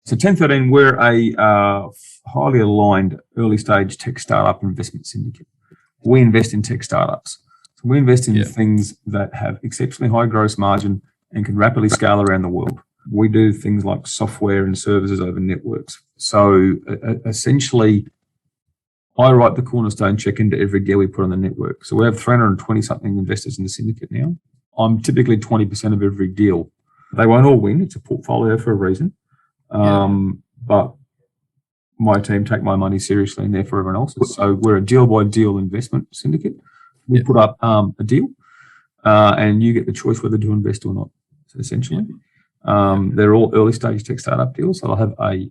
So 1013, we're a highly aligned early stage tech startup investment syndicate. We invest in tech startups. So we invest in things that have exceptionally high gross margin and can rapidly scale around the world. We do things like software and services over networks. So essentially, I write the cornerstone check into every deal we put on the network. So we have 320 something investors in the syndicate now. I'm typically 20% of every deal. They won't all win. It's a portfolio for a reason. But my team take my money seriously and therefore everyone else's. So we're a deal by deal investment syndicate. We put up a deal and you get the choice whether to invest or not, so essentially. They're all early stage tech startup deals. So I'll have a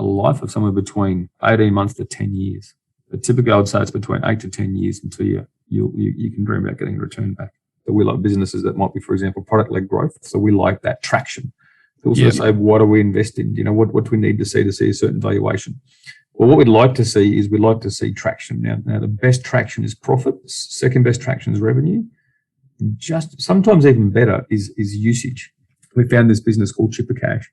life of somewhere between 18 months to 10 years. But typically I would say it's between 8 to 10 years until you can dream about getting a return back. So we like businesses that might be, for example, product-led growth. So we like that traction. We also say, what do we invest in? What do we need to see a certain valuation? Well, what we'd like to see is we'd like to see traction. Now the best traction is profit. Second best traction is revenue. Just sometimes even better is usage. We found this business called Chipper Cash,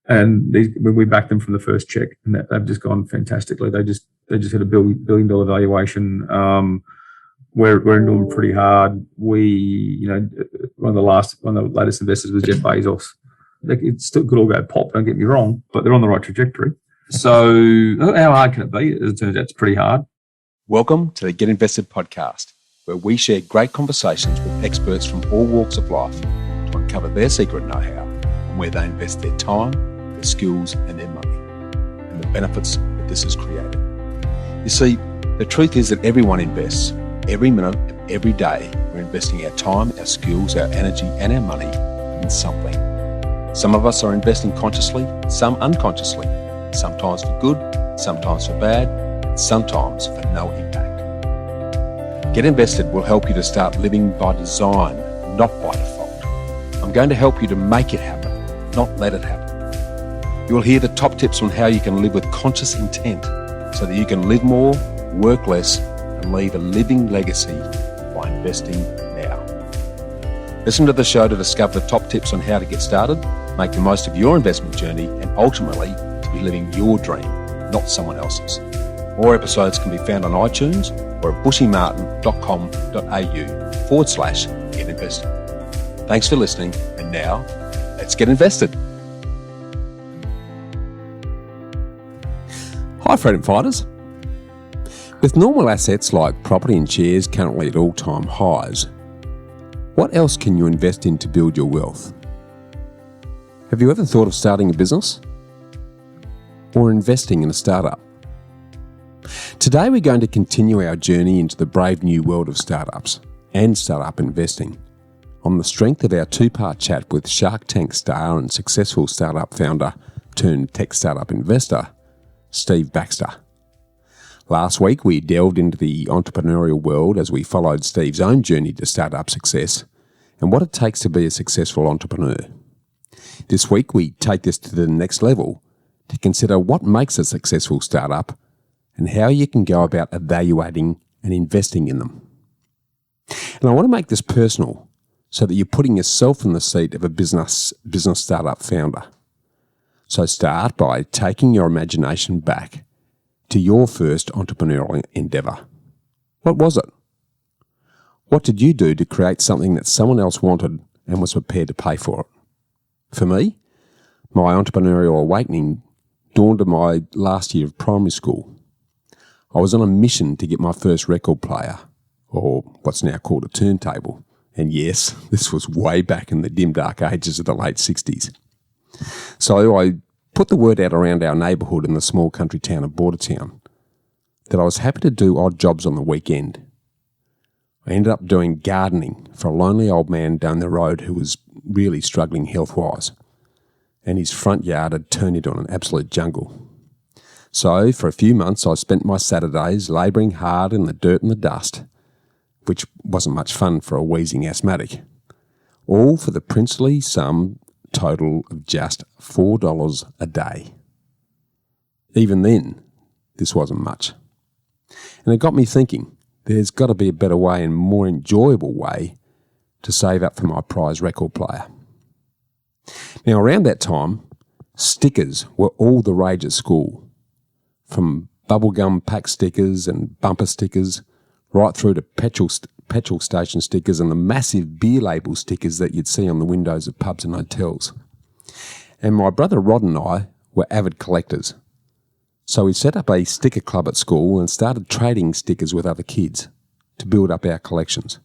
and we backed them from the first check, and they've just gone fantastically. They just had $1 billion valuation. We're into them pretty hard. One of the latest investors was Jeff Bezos. It still could all go pop, don't get me wrong, but they're on the right trajectory. So how hard can it be? As it turns out, it's pretty hard. Welcome to the Get Invested podcast, where we share great conversations with experts from all walks of life to uncover their secret know-how and where they invest their time, their skills and their money, and the benefits that this has created. You see, the truth is that everyone invests. Every minute of every day, we're investing our time, our skills, our energy and our money in something. Some of us are investing consciously, some unconsciously, sometimes for good, sometimes for bad, sometimes for no impact. Get Invested will help you to start living by design, not by default. I'm going to help you to make it happen, not let it happen. You will hear the top tips on how you can live with conscious intent so that you can live more, work less, and leave a living legacy by investing now. Listen to the show to discover the top tips on how to get started, make the most of your investment journey, and ultimately to be living your dream, not someone else's. More episodes can be found on iTunes or at bushymartin.com.au/get invested. Thanks for listening, and now let's get invested. Hi, freedom fighters. With normal assets like property and shares currently at all-time highs, what else can you invest in to build your wealth? Have you ever thought of starting a business or investing in a startup? Today we're going to continue our journey into the brave new world of startups and startup investing on the strength of our two-part chat with Shark Tank star and successful startup founder turned tech startup investor, Steve Baxter. Last week, we delved into the entrepreneurial world as we followed Steve's own journey to startup success and what it takes to be a successful entrepreneur. This week, we take this to the next level to consider what makes a successful startup and how you can go about evaluating and investing in them. And I want to make this personal so that you're putting yourself in the seat of a business startup founder. So start by taking your imagination back to your first entrepreneurial endeavour. What was it? What did you do to create something that someone else wanted and was prepared to pay for it? For me, my entrepreneurial awakening dawned in my last year of primary school. I was on a mission to get my first record player, or what's now called a turntable. And yes, this was way back in the dim dark ages of the late 60s. So I put the word out around our neighbourhood in the small country town of Bordertown that I was happy to do odd jobs on the weekend. I ended up doing gardening for a lonely old man down the road who was really struggling health-wise, and his front yard had turned into an absolute jungle. So for a few months I spent my Saturdays labouring hard in the dirt and the dust, which wasn't much fun for a wheezing asthmatic, all for the princely sum total of just $4 a day. Even then, this wasn't much. And it got me thinking, there's got to be a better way and more enjoyable way to save up for my prize record player. Now, around that time, Stickers were all the rage at school, from bubblegum pack stickers and bumper stickers, right through to petrol station stickers and the massive beer label stickers that you'd see on the windows of pubs and hotels. And my brother Rod and I were avid collectors. So we set up a sticker club at school and started trading stickers with other kids to build up our collections.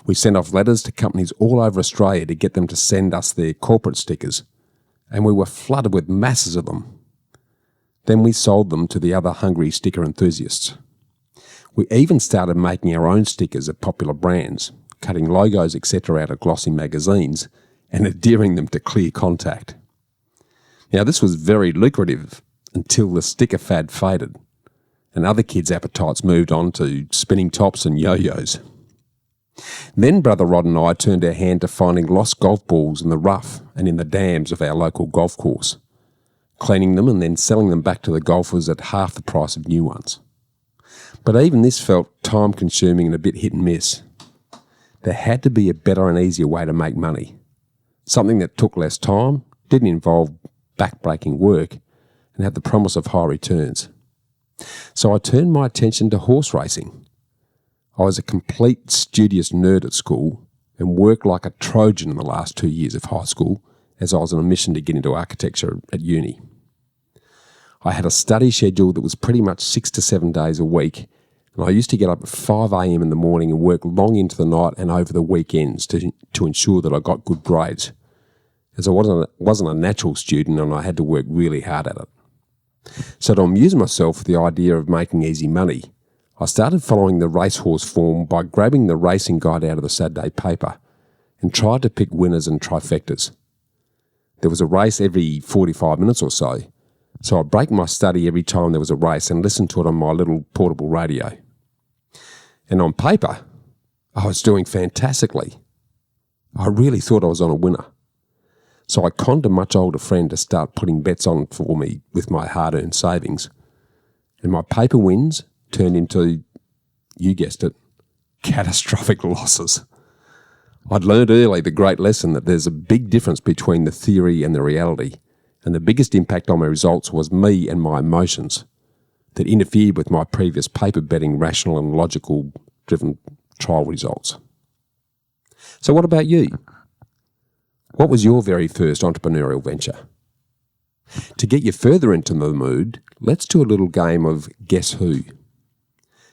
We sent off letters to companies all over Australia to get them to send us their corporate stickers, and we were flooded with masses of them. Then we sold them to the other hungry sticker enthusiasts. We even started making our own stickers of popular brands, cutting logos, etc. out of glossy magazines and adhering them to clear contact. Now, this was very lucrative until the sticker fad faded and other kids' appetites moved on to spinning tops and yo-yos. Then Brother Rod and I turned our hand to finding lost golf balls in the rough and in the dams of our local golf course, cleaning them and then selling them back to the golfers at half the price of new ones. But even this felt time-consuming and a bit hit and miss. There had to be a better and easier way to make money, something that took less time, didn't involve back-breaking work, and had the promise of high returns. So I turned my attention to horse racing. I was a complete studious nerd at school and worked like a Trojan in the last 2 years of high school as I was on a mission to get into architecture at uni. I had a study schedule that was pretty much 6 to 7 days a week, and I used to get up at 5 a.m. in the morning and work long into the night and over the weekends to ensure that I got good grades, as I wasn't a natural student and I had to work really hard at it. So to amuse myself with the idea of making easy money, I started following the racehorse form by grabbing the racing guide out of the Saturday paper and tried to pick winners and trifectas. There was a race every 45 minutes or so I'd break my study every time there was a race and listen to it on my little portable radio. And on paper, I was doing fantastically. I really thought I was on a winner. So I conned a much older friend to start putting bets on for me with my hard-earned savings. And my paper wins turned into, you guessed it, catastrophic losses. I'd learned early the great lesson that there's a big difference between the theory and the reality, and the biggest impact on my results was me and my emotions that interfered with my previous paper betting rational and logical driven trial results. So what about you? What was your very first entrepreneurial venture? To get you further into the mood, let's do a little game of Guess Who.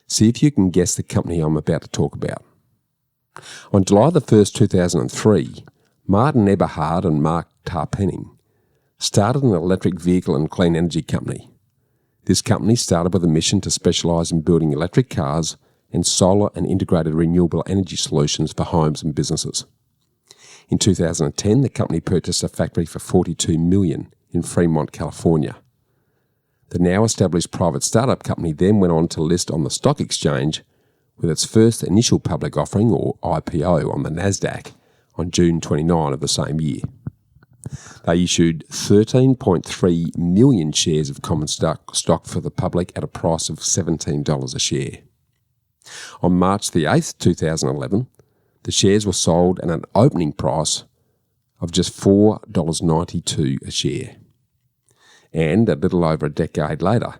See if you can guess the company I'm about to talk about. On July the 1st, 2003, Martin Eberhard and Mark Tarpenning started an electric vehicle and clean energy company. This company started with a mission to specialise in building electric cars and solar and integrated renewable energy solutions for homes and businesses. In 2010, the company purchased a factory for $42 million in Fremont, California. The now established private startup company then went on to list on the stock exchange with its first initial public offering, or IPO, on the NASDAQ on June 29 of the same year. They issued 13.3 million shares of common stock for the public at a price of $17 a share. On March the 8th, 2011, the shares were sold at an opening price of just $4.92 a share. And a little over a decade later,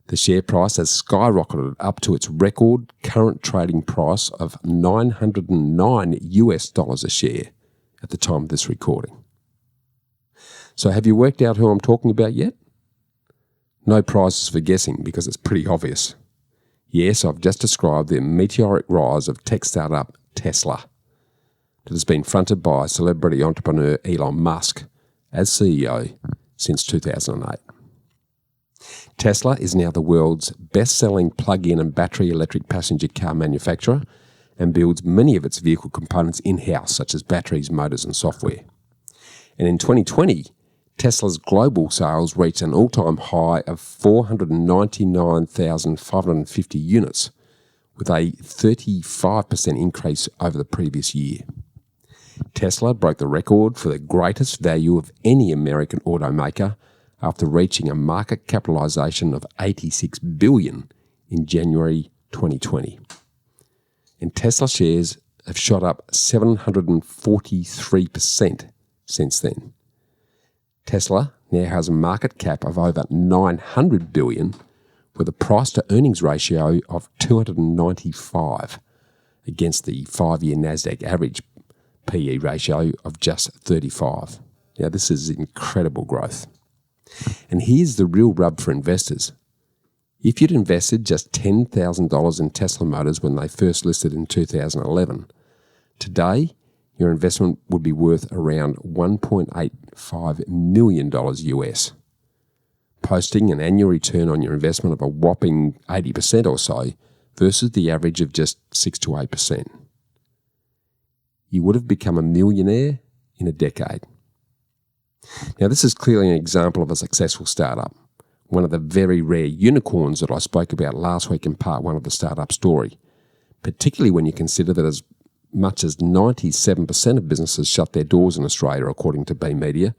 the share price has skyrocketed up to its record current trading price of $909 a share at the time of this recording. So have you worked out who I'm talking about yet? No prizes for guessing because it's pretty obvious. Yes, I've just described the meteoric rise of tech startup Tesla that has been fronted by celebrity entrepreneur Elon Musk as CEO since 2008. Tesla is now the world's best-selling plug-in and battery electric passenger car manufacturer and builds many of its vehicle components in-house, such as batteries, motors and software. And in 2020, Tesla's global sales reached an all-time high of 499,550 units, with a 35% increase over the previous year. Tesla broke the record for the greatest value of any American automaker after reaching a market capitalization of $86 billion in January 2020. And Tesla shares have shot up 743% since then. Tesla now has a market cap of over $900 billion with a price-to-earnings ratio of 295 against the 5-year NASDAQ average PE ratio of just 35. Now, this is incredible growth. And here's the real rub for investors. If you'd invested just $10,000 in Tesla Motors when they first listed in 2011, today your investment would be worth around $1.85 million US, posting an annual return on your investment of a whopping 80% or so versus the average of just 6 to 8%. You would have become a millionaire in a decade. Now, this is clearly an example of a successful startup, one of the very rare unicorns that I spoke about last week in part 1 of the startup story, particularly when you consider that as much as 97% of businesses shut their doors in Australia, according to B Media,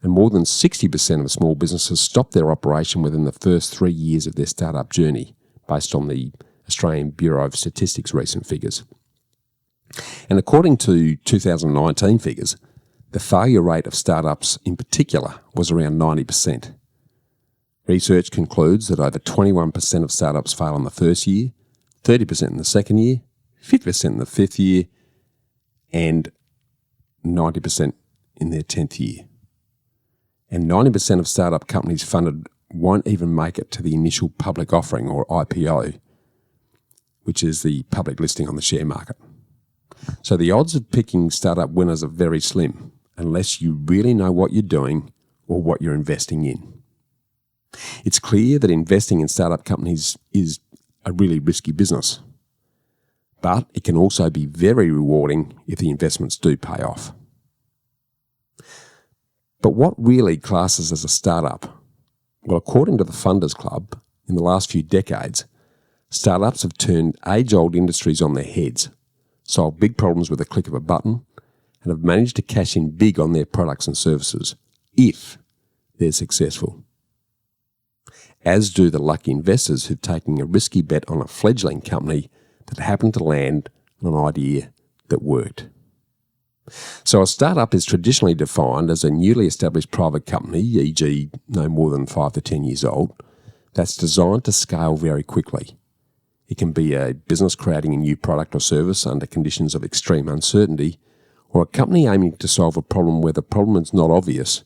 and more than 60% of small businesses stop their operation within the first 3 years of their startup journey, based on the Australian Bureau of Statistics' recent figures. And according to 2019 figures, the failure rate of startups in particular was around 90%. Research concludes that over 21% of startups fail in the first year, 30% in the second year, 50% in the fifth year, and 90% in their 10th year. And 90% of startup companies funded won't even make it to the initial public offering, or IPO, which is the public listing on the share market. So the odds of picking startup winners are very slim, unless you really know what you're doing or what you're investing in. It's clear that investing in startup companies is a really risky business, but it can also be very rewarding if the investments do pay off. But what really classes as a startup? Well, according to the Funders Club, in the last few decades, startups have turned age-old industries on their heads, solved big problems with a click of a button, and have managed to cash in big on their products and services, if they're successful. As do the lucky investors who've taken a risky bet on a fledgling company that happened to land on an idea that worked. So a startup is traditionally defined as a newly established private company, e.g. no more than 5 to 10 years old, that's designed to scale very quickly. It can be a business creating a new product or service under conditions of extreme uncertainty, or a company aiming to solve a problem where the problem is not obvious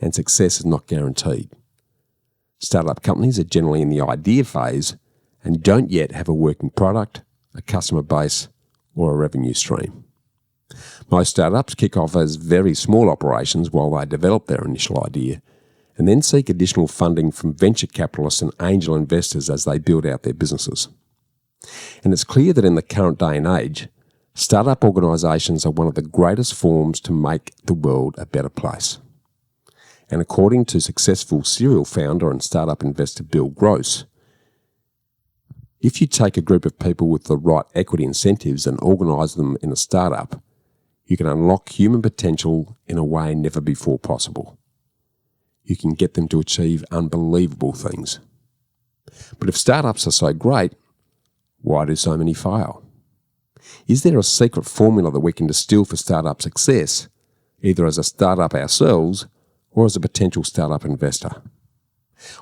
and success is not guaranteed. Startup companies are generally in the idea phase and don't yet have a working product, a customer base, or a revenue stream. Most startups kick off as very small operations while they develop their initial idea, and then seek additional funding from venture capitalists and angel investors as they build out their businesses. And it's clear that in the current day and age, startup organisations are one of the greatest forms to make the world a better place. And according to successful serial founder and startup investor Bill Gross, if you take a group of people with the right equity incentives and organise them in a startup, you can unlock human potential in a way never before possible. You can get them to achieve unbelievable things. But if startups are so great, why do so many fail? Is there a secret formula that we can distill for startup success, either as a startup ourselves or as a potential startup investor?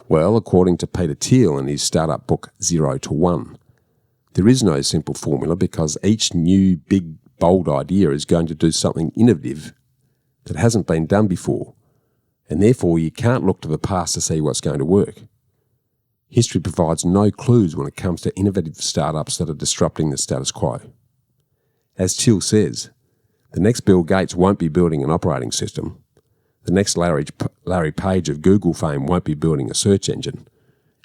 Well, according to Peter Thiel in his startup book 0 to 1, there is no simple formula because each new big bold idea is going to do something innovative that hasn't been done before, and therefore you can't look to the past to see what's going to work. History provides no clues when it comes to innovative startups that are disrupting the status quo. As Thiel says, the next Bill Gates won't be building an operating system. The next Larry Page of Google fame won't be building a search engine,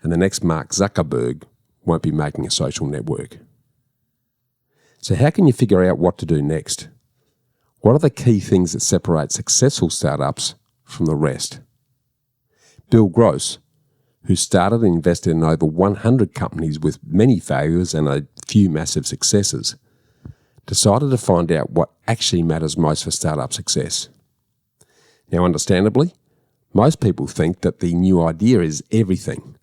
and the next Mark Zuckerberg won't be making a social network. So how can you figure out what to do next? What are the key things that separate successful startups from the rest? Bill Gross, who started and invested in over 100 companies with many failures and a few massive successes, decided to find out what actually matters most for startup success. Now, understandably, most people think that the new idea is everything,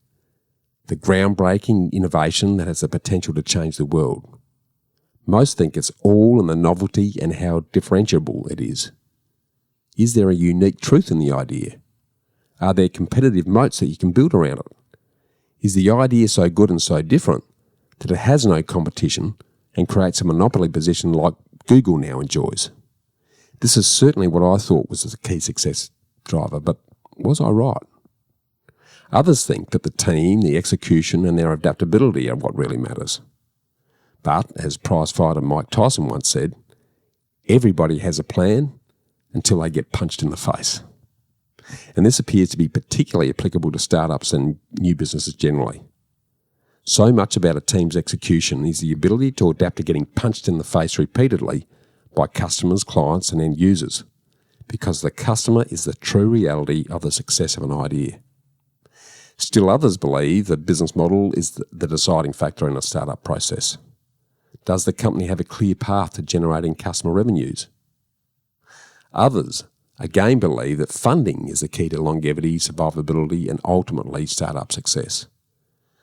the groundbreaking innovation that has the potential to change the world. Most think it's all in the novelty and how differentiable it is. Is there a unique truth in the idea? Are there competitive moats that you can build around it? Is the idea so good and so different that it has no competition and creates a monopoly position like Google now enjoys? This is certainly what I thought was the key success driver, but was I right? Others think that the team, the execution and their adaptability are what really matters. But, as prizefighter Mike Tyson once said, everybody has a plan until they get punched in the face. And this appears to be particularly applicable to startups and new businesses generally. So much about a team's execution is the ability to adapt to getting punched in the face repeatedly by customers, clients and end users, because the customer is the true reality of the success of an idea. Still others believe the business model is the deciding factor in a startup process. Does the company have a clear path to generating customer revenues? Others again believe that funding is the key to longevity, survivability and ultimately startup success.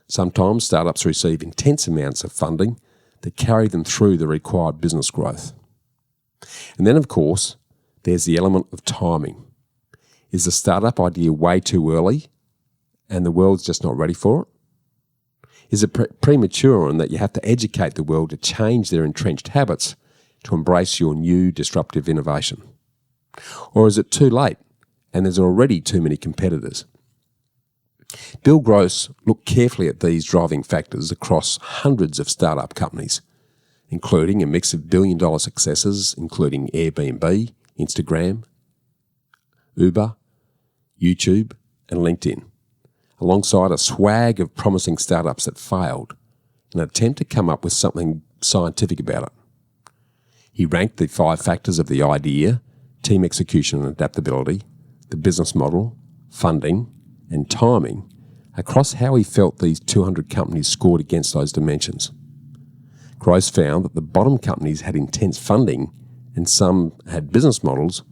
Sometimes startups receive intense amounts of funding that carry them through the required business growth. And then, of course, there's the element of timing. Is the startup idea way too early and the world's just not ready for it? Is it premature and that you have to educate the world to change their entrenched habits to embrace your new disruptive innovation? Or is it too late and there's already too many competitors? Bill Gross looked carefully at these driving factors across hundreds of startup companies, including a mix of billion-dollar successes, including Airbnb, Instagram, Uber, YouTube, and LinkedIn, alongside a swag of promising startups that failed in an attempt to come up with something scientific about it. He ranked the 5 factors of the idea, team execution and adaptability, the business model, funding, and timing across how he felt these 200 companies scored against those dimensions. Gross found that the bottom companies had intense funding and some had business models,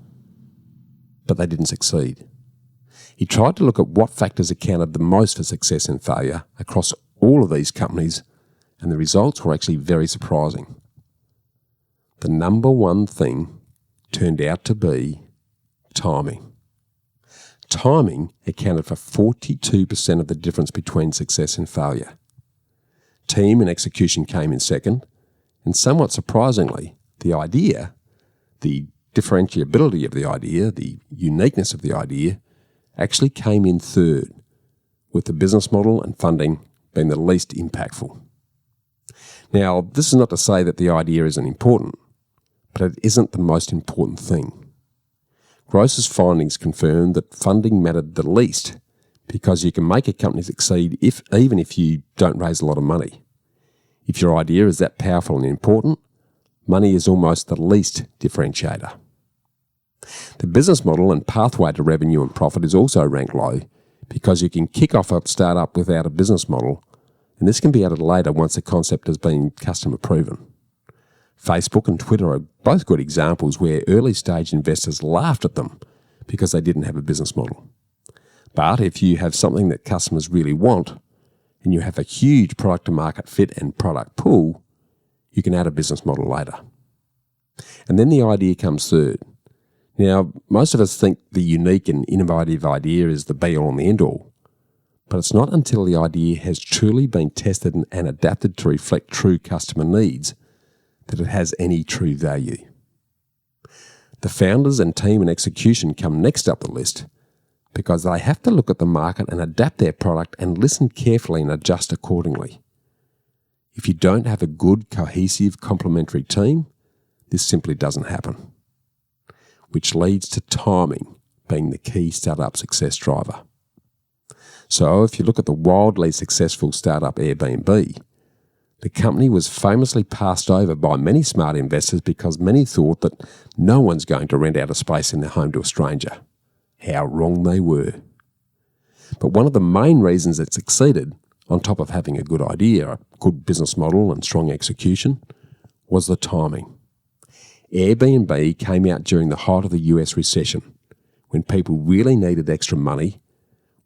but they didn't succeed. He tried to look at what factors accounted the most for success and failure across all of these companies, and the results were actually very surprising. The number one thing turned out to be timing. Timing accounted for 42% of the difference between success and failure. Team and execution came in second, and somewhat surprisingly, the idea, the differentiability of the idea, the uniqueness of the idea, actually came in third, with the business model and funding being the least impactful. Now, this is not to say that the idea isn't important, but it isn't the most important thing. Gross's findings confirmed that funding mattered the least because you can make a company succeed even if you don't raise a lot of money. If your idea is that powerful and important, money is almost the least differentiator. The business model and pathway to revenue and profit is also ranked low because you can kick off a startup without a business model, and this can be added later once the concept has been customer proven. Facebook and Twitter are both good examples where early stage investors laughed at them because they didn't have a business model. But if you have something that customers really want and you have a huge product to market fit and product pool, you can add a business model later. And then the idea comes third. Now, most of us think the unique and innovative idea is the be-all and the end-all, but it's not until the idea has truly been tested and adapted to reflect true customer needs that it has any true value. The founders and team and execution come next up the list because they have to look at the market and adapt their product and listen carefully and adjust accordingly. If you don't have a good, cohesive, complementary team, this simply doesn't happen, which leads to timing being the key startup success driver. So if you look at the wildly successful startup Airbnb, the company was famously passed over by many smart investors because many thought that no one's going to rent out a space in their home to a stranger. How wrong they were. But one of the main reasons it succeeded, on top of having a good idea, a good business model and strong execution, was the timing. Airbnb came out during the height of the US recession, when people really needed extra money,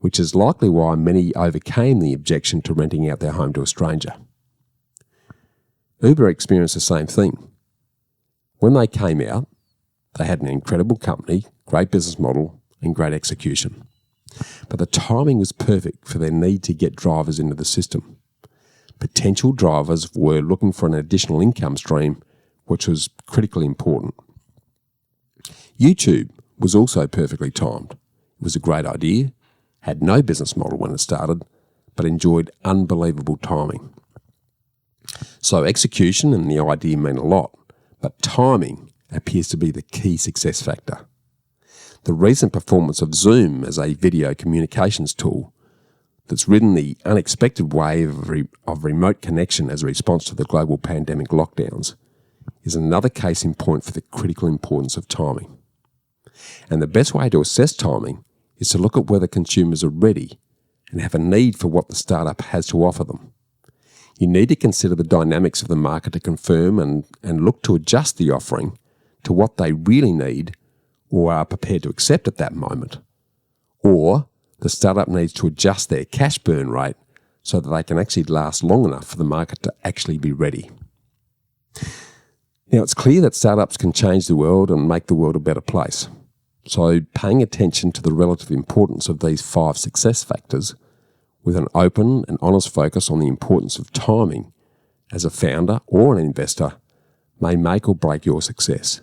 which is likely why many overcame the objection to renting out their home to a stranger. Uber experienced the same thing. When they came out, They had an incredible company, great business model, and great execution. But the timing was perfect for their need to get drivers into the system. Potential drivers were looking for an additional income stream, which was critically important. YouTube was also perfectly timed. It was a great idea, had no business model when it started, but enjoyed unbelievable timing. So execution and the idea mean a lot, but timing appears to be the key success factor. The recent performance of Zoom as a video communications tool that's ridden the unexpected wave of remote connection as a response to the global pandemic lockdowns is another case in point for the critical importance of timing. And the best way to assess timing is to look at whether consumers are ready and have a need for what the startup has to offer them. You need to consider the dynamics of the market to confirm and look to adjust the offering to what they really need or are prepared to accept at that moment. Or the startup needs to adjust their cash burn rate so that they can actually last long enough for the market to actually be ready. Now, it's clear that startups can change the world and make the world a better place. So paying attention to the relative importance of these 5 success factors with an open and honest focus on the importance of timing as a founder or an investor may make or break your success.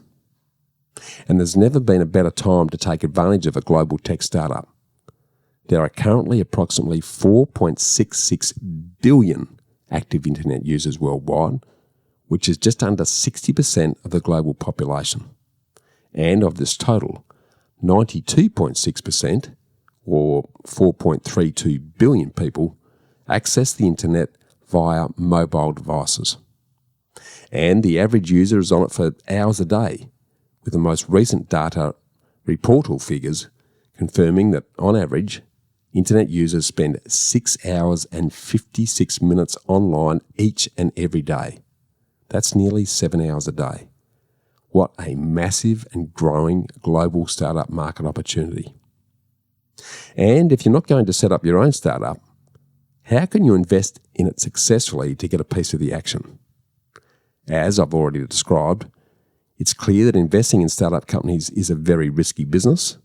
And there's never been a better time to take advantage of a global tech startup. There are currently approximately 4.66 billion active internet users worldwide, which is just under 60% of the global population. And of this total, 92.6%, or 4.32 billion people, access the internet via mobile devices. And the average user is on it for hours a day, with the most recent data reportal figures confirming that, on average, internet users spend 6 hours and 56 minutes online each and every day. That's nearly 7 hours a day. What a massive and growing global startup market opportunity. And if you're not going to set up your own startup, how can you invest in it successfully to get a piece of the action? As I've already described, it's clear that investing in startup companies is a very risky business,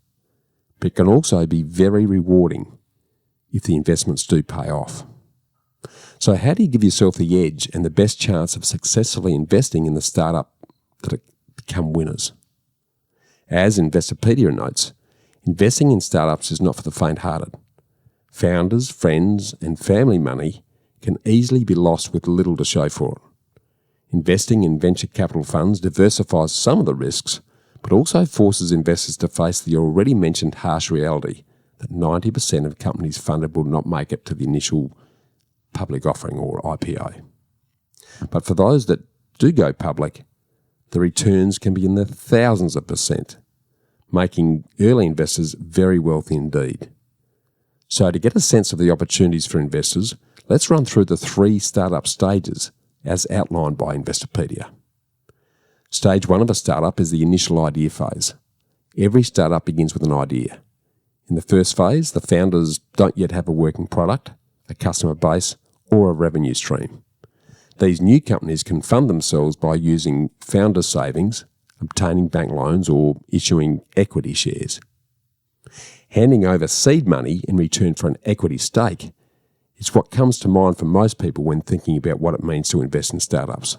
but it can also be very rewarding if the investments do pay off. So how do you give yourself the edge and the best chance of successfully investing in the startup that become winners? As Investopedia notes, investing in startups is not for the faint-hearted. Founders, friends, and family money can easily be lost with little to show for it. Investing in venture capital funds diversifies some of the risks, but also forces investors to face the already mentioned harsh reality that 90% of companies funded will not make it to the initial public offering or IPO. But for those that do go public, the returns can be in the thousands of %, making early investors very wealthy indeed. So to get a sense of the opportunities for investors, let's run through the 3 startup stages as outlined by Investopedia. Stage 1 of a startup is the initial idea phase. Every startup begins with an idea. In the first phase, the founders don't yet have a working product, a customer base, or a revenue stream. These new companies can fund themselves by using founder savings, obtaining bank loans, or issuing equity shares. Handing over seed money in return for an equity stake is what comes to mind for most people when thinking about what it means to invest in startups.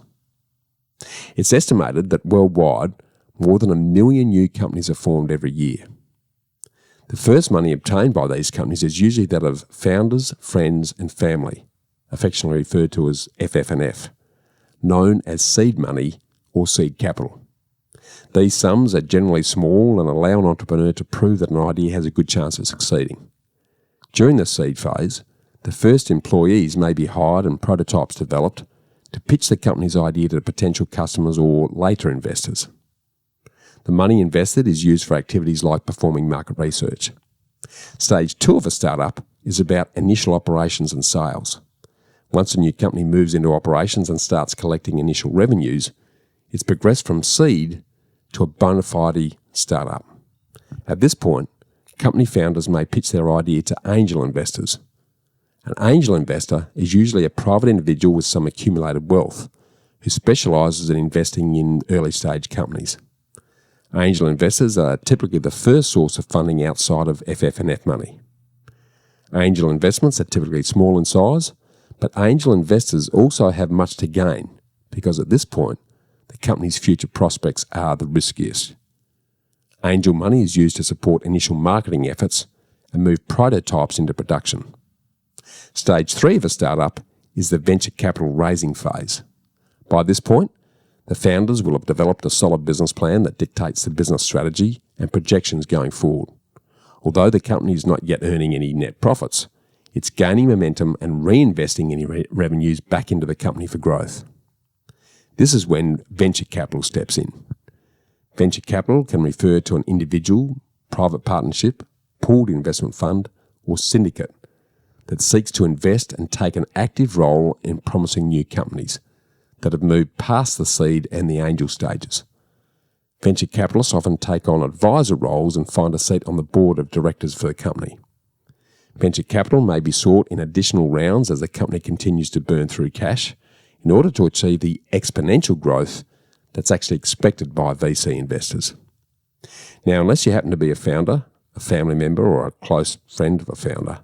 It's estimated that worldwide, more than 1 million new companies are formed every year. The first money obtained by these companies is usually that of founders, friends, and family, affectionately referred to as FF&F, known as seed money or seed capital. These sums are generally small and allow an entrepreneur to prove that an idea has a good chance of succeeding. During the seed phase, the first employees may be hired and prototypes developed to pitch the company's idea to potential customers or later investors. The money invested is used for activities like performing market research. Stage 2 of a startup is about initial operations and sales. Once a new company moves into operations and starts collecting initial revenues, it's progressed from seed to a bona fide startup. At this point, company founders may pitch their idea to angel investors. An angel investor is usually a private individual with some accumulated wealth who specialises in investing in early stage companies. Angel investors are typically the first source of funding outside of FF&F money. Angel investments are typically small in size, but angel investors also have much to gain because at this point, the company's future prospects are the riskiest. Angel money is used to support initial marketing efforts and move prototypes into production. Stage 3 of a startup is the venture capital raising phase. By this point, the founders will have developed a solid business plan that dictates the business strategy and projections going forward. Although the company is not yet earning any net profits, it's gaining momentum and reinvesting any revenues back into the company for growth. This is when venture capital steps in. Venture capital can refer to an individual, private partnership, pooled investment fund, or syndicate that seeks to invest and take an active role in promising new companies that have moved past the seed and the angel stages. Venture capitalists often take on advisor roles and find a seat on the board of directors for the company. Venture capital may be sought in additional rounds as the company continues to burn through cash in order to achieve the exponential growth that's actually expected by VC investors. Now, unless you happen to be a founder, a family member, or a close friend of a founder,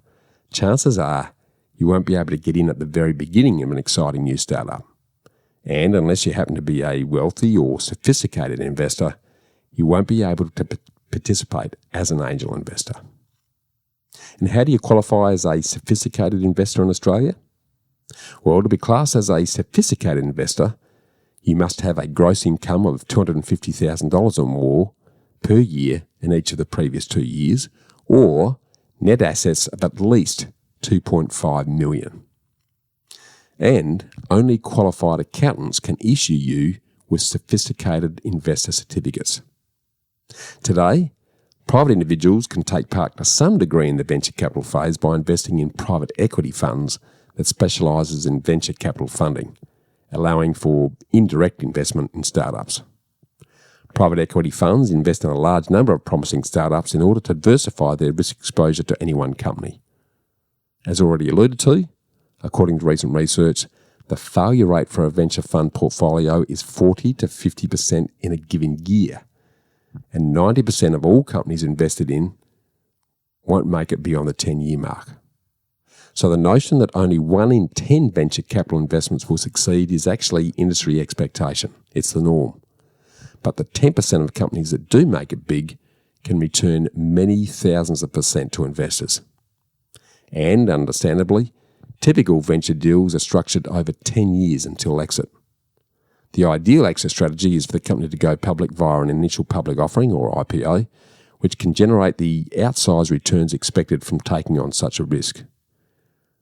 chances are you won't be able to get in at the very beginning of an exciting new startup. And unless you happen to be a wealthy or sophisticated investor, you won't be able to participate as an angel investor. And how do you qualify as a sophisticated investor in Australia? Well, to be classed as a sophisticated investor, you must have a gross income of $250,000 or more per year in each of the previous 2 years, or net assets of at least $2.5 million. And only qualified accountants can issue you with sophisticated investor certificates. Today, private individuals can take part to some degree in the venture capital phase by investing in private equity funds that specialises in venture capital funding, allowing for indirect investment in startups. Private equity funds invest in a large number of promising startups in order to diversify their risk exposure to any one company. As already alluded to, according to recent research, the failure rate for a venture fund portfolio is 40 to 50% in a given year, and 90% of all companies invested in won't make it beyond the 10-year mark. So the notion that only 1 in 10 venture capital investments will succeed is actually industry expectation. It's the norm. But the 10% of companies that do make it big can return many thousands of percent to investors. And understandably, typical venture deals are structured over 10 years until exit. The ideal exit strategy is for the company to go public via an initial public offering or IPO, which can generate the outsized returns expected from taking on such a risk.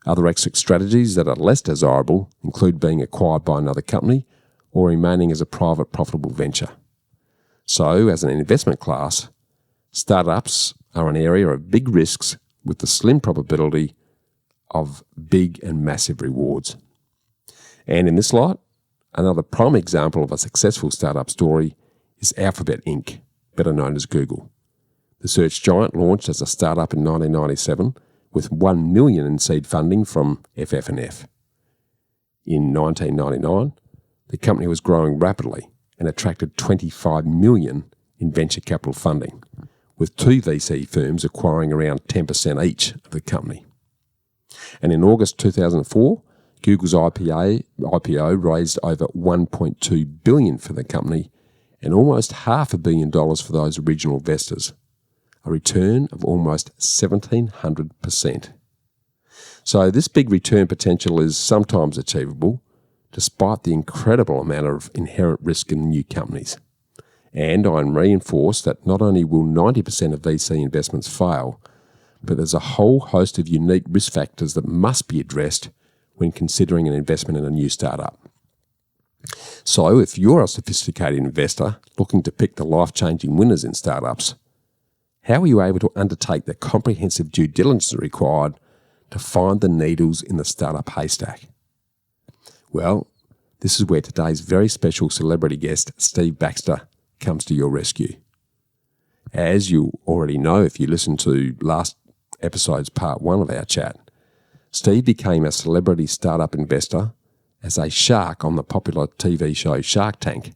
Other exit strategies that are less desirable include being acquired by another company or remaining as a private profitable venture. So, as an investment class, startups are an area of big risks with the slim probability of big and massive rewards. And in this light, another prime example of a successful startup story is Alphabet Inc., better known as Google. The search giant launched as a startup in 1997 with $1 million in seed funding from FF&F. In 1999, the company was growing rapidly and attracted $25 million in venture capital funding, with 2 VC firms acquiring around 10% each of the company. And in August 2004, Google's IPO raised over $1.2 billion for the company and almost $500 million for those original investors, a return of almost 1,700%. So this big return potential is sometimes achievable, despite the incredible amount of inherent risk in new companies. And I reinforce that not only will 90% of VC investments fail, but there's a whole host of unique risk factors that must be addressed when considering an investment in a new startup. So if you're a sophisticated investor looking to pick the life-changing winners in startups, how are you able to undertake the comprehensive due diligence required to find the needles in the startup haystack? Well, this is where today's very special celebrity guest, Steve Baxter, comes to your rescue. As you already know if you listened to last episode's part 1 of our chat, Steve became a celebrity startup investor as a shark on the popular TV show Shark Tank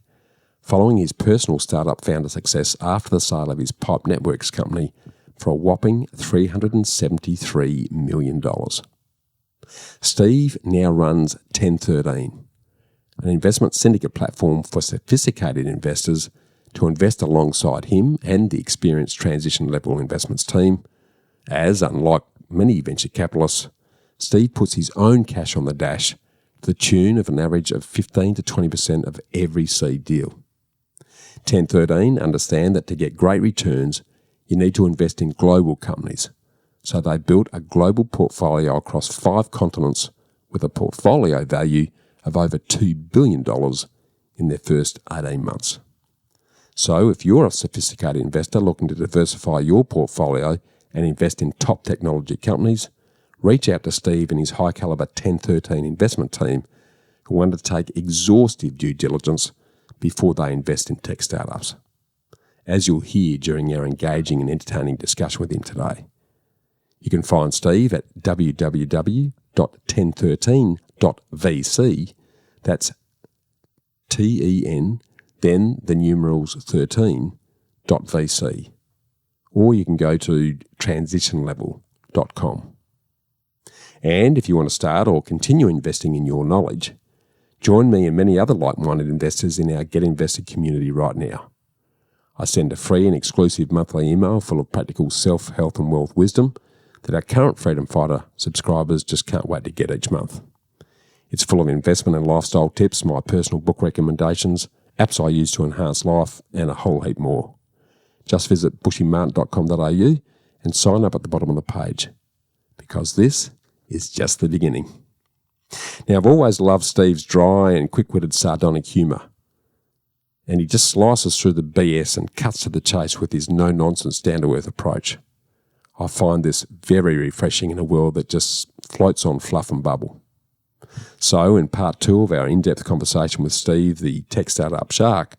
following his personal startup founder success after the sale of his pipe networks company for a whopping $373 million. Steve now runs 1013, an investment syndicate platform for sophisticated investors to invest alongside him and the experienced transition-level investments team, as, unlike many venture capitalists, Steve puts his own cash on the dash to the tune of an average of 15 to 20% of every seed deal. 1013 understand that to get great returns, you need to invest in global companies, so they built a global portfolio across 5 continents with a portfolio value of over $2 billion in their first 18 months. So if you're a sophisticated investor looking to diversify your portfolio and invest in top technology companies, reach out to Steve and his high-caliber 1013 investment team who undertake exhaustive due diligence before they invest in tech startups, as you'll hear during our engaging and entertaining discussion with him today. You can find Steve at www.1013.vc, that's TEN, then the numerals 13.vc, or you can go to transitionlevel.com. And if you want to start or continue investing in your knowledge, join me and many other like-minded investors in our Get Invested community right now. I send a free and exclusive monthly email full of practical self, health and wealth wisdom that our current Freedom Fighter subscribers just can't wait to get each month. It's full of investment and lifestyle tips, my personal book recommendations, apps I use to enhance life, and a whole heap more. Just visit bushymartin.com.au and sign up at the bottom of the page, because this is just the beginning. Now, I've always loved Steve's dry and quick-witted sardonic humour, and he just slices through the BS and cuts to the chase with his no-nonsense, down-to-earth approach. I find this very refreshing in a world that just floats on fluff and bubble. So, in part 2 of our in-depth conversation with Steve, the tech startup shark,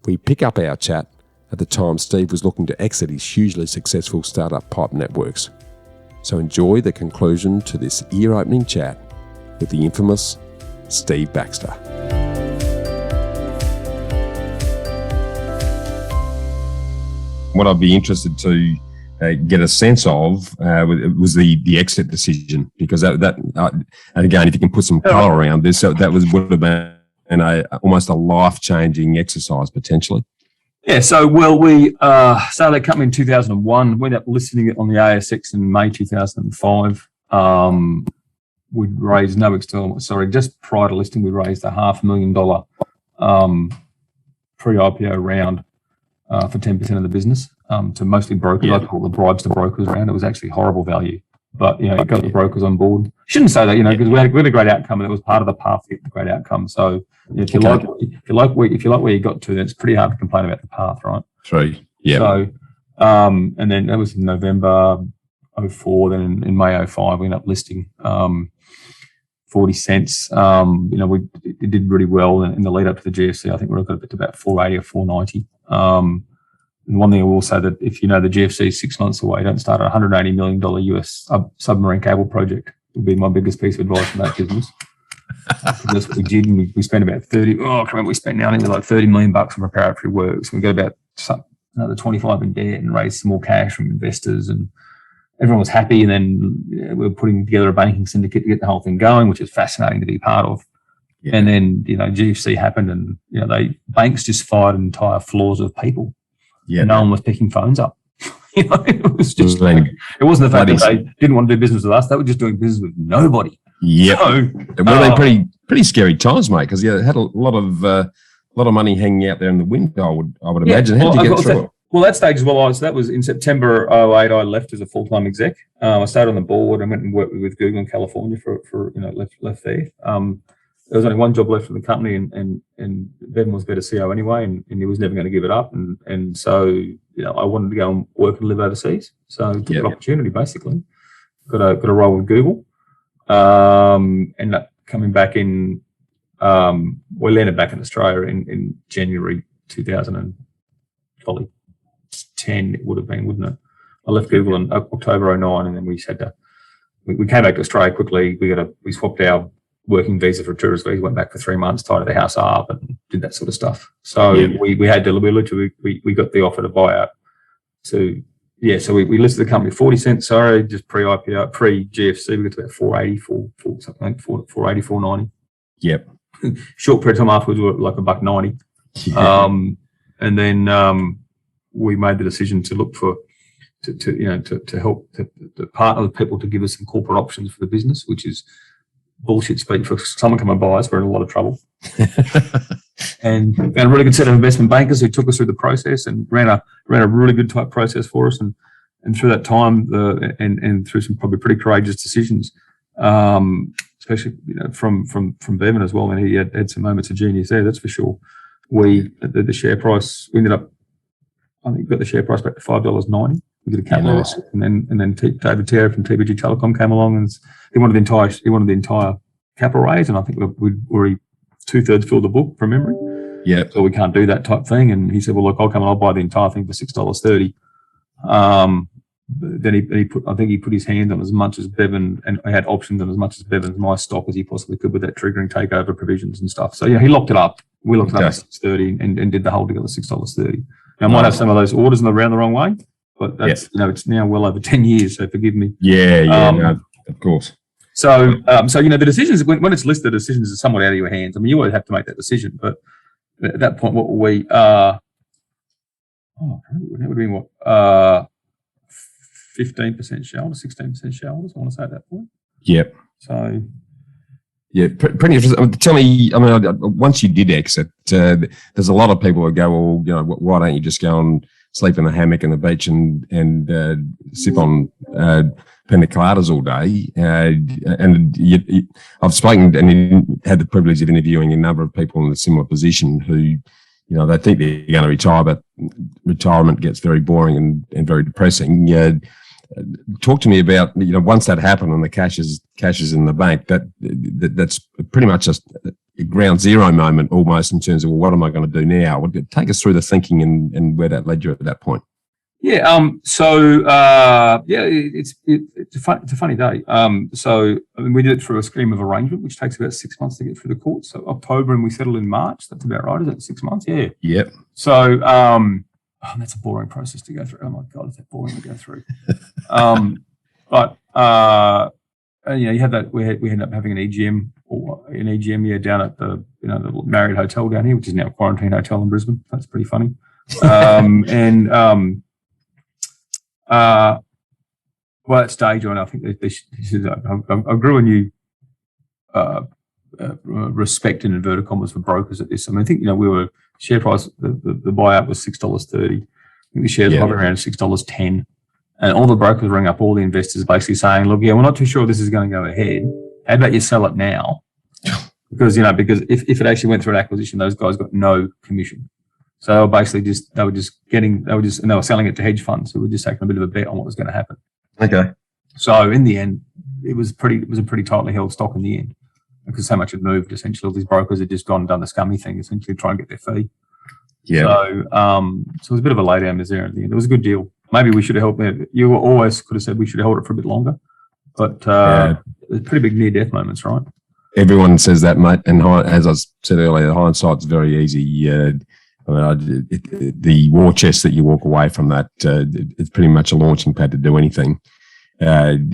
we pick up our chat at the time Steve was looking to exit his hugely successful startup Pipe Networks. So enjoy the conclusion to this ear-opening chat with the infamous Steve Baxter. What I'd be interested to get a sense of was the exit decision, because that and again, if you can put some colour around this, so that would have been almost a life-changing exercise potentially. Yeah, so we started that company in 2001. We ended up listing it on the ASX in May 2005. We'd raised just prior to listing, we raised a $500,000 pre-IPO round for 10% of the business to mostly brokers. I call the bribes to brokers round. It was actually horrible value, but it got the brokers on board. Shouldn't say that, because we had a great outcome, and it was part of the path to get the great outcome. So if you like where you got to, then it's pretty hard to complain about the path, right? True. Yeah. So and then that was in November 04. Then in May 05, we ended up listing 40 cents. We did really well in the lead up to the GFC. I think we got up to about 480 or 490. And one thing I will say, that if the GFC is 6 months away, don't start a $180 million US submarine cable project. Would be my biggest piece of advice in that business. That's what we did, and we spent about 30. Oh, I can't remember. We spent now, I think, like $30 million on preparatory works. We got about another 25 in debt and raised some more cash from investors, and everyone was happy. And then we were putting together a banking syndicate to get the whole thing going, which is fascinating to be part of. Yeah. And then GFC happened, and banks just fired entire floors of people. Yeah, and no one was picking phones up. It was just it wasn't the fact that they didn't want to do business with us; they were just doing business with nobody. Yeah, so, it would have been pretty scary times, mate. Because it had a lot of money hanging out there in the wind. I would imagine. How did you get through it? Well, that stage as well. So that was in September 08. I left as a full-time exec. I stayed on the board. I went and worked with Google in California for left there. There was only one job left in the company, and Bevan was better CEO anyway, and he was never going to give it up. And so I wanted to go and work and live overseas. So took an opportunity, basically. Got a role with Google. Ended up coming back in. We landed back in Australia in January 2010. It would have been, wouldn't it? I left Google in October 09, and then we came back to Australia quickly. We swapped our working visa for a tourist visa, went back for 3 months, tidied the house up and did that sort of stuff. So we had deliberately, we got the offer to buy out to, so we listed the company 40 cents, just pre-IPO, pre-GFC, we got to about 480, something like 480, 490. Yep. Short period of time afterwards, we were like $1.90. Yeah. And then we made the decision to look for, to help to partner with people to give us some corporate options for the business, which is bullshit speak. For someone come and buy us, we're in a lot of trouble. And found a really good set of investment bankers who took us through the process and ran a really good type process for us. And through that time, and through some probably pretty courageous decisions, especially from Bevan as well, and he had some moments of genius there, that's for sure. The share price, we ended up, I think, got the share price back to $5.90. We did a capital raise, and then David Terry from TBG Telecom came along, and he wanted the entire capital raise, and I think we'd already 2/3 filled the book from memory. Yeah. So we can't do that type thing. And he said, well, look, I'll come and I'll buy the entire thing for $6.30. Then he put his hand on as much as Bevan, and I had options on as much as Bevan's my stock as he possibly could with that triggering takeover provisions and stuff. So he locked it up. We locked it up at $6.30 and did the whole deal at $6.30. Now I might have some of those orders around the wrong way, but that's it's now well over 10 years. So forgive me. No, of course. So the decisions when it's listed, the decisions are somewhat out of your hands. I mean, you always have to make that decision, but at that point, what were we? That would have been what? 15% shareholders, 16% shareholders, I want to say at that point. Yep. So. Yeah, pretty interesting. Tell me, I mean, once you did exit, there's a lot of people who go, well, why don't you just go and sleep in the hammock on the beach and sip on pina coladas all day? I've spoken and had the privilege of interviewing a number of people in a similar position who, they think they're going to retire, but retirement gets very boring and very depressing. Talk to me about, once that happened and the cash is in the bank, that's pretty much a ground zero moment almost in terms of, well, what am I going to do now? Take us through the thinking and where that led you at that point. Yeah. It's a funny day. We did it through a scheme of arrangement, which takes about 6 months to get through the courts. So October, and we settled in March. That's about right. Is that 6 months? Yeah. Yep. So, that's a boring process to go through. Oh my God, is that boring to go through? You had that. We ended up having an EGM, down at the the Marriott Hotel down here, which is now a quarantine hotel in Brisbane. That's pretty funny. At stage one, I think I grew a new respect in inverted commas for brokers at this. I mean, I think we were share price. The buyout was $6.30. I think the shares were around $6.10, and all the brokers rang up all the investors, basically saying, "Look, we're not too sure this is going to go ahead. How about you sell it now?" Because if it actually went through an acquisition, those guys got no commission. So they were selling it to hedge funds who were just taking a bit of a bet on what was going to happen. Okay. So in the end, it was a pretty tightly held stock in the end, because so much had moved. Essentially, all these brokers had just gone and done the scummy thing, essentially try and get their fee. Yeah. So it was a bit of a lay down misère at the end. It was a good deal. Maybe we should have held it. You always could have said we should have held it for a bit longer, but there's pretty big near death moments, right? Everyone says that, mate. And as I said earlier, hindsight's very easy. The war chest that you walk away from that, it's pretty much a launching pad to do anything. I'd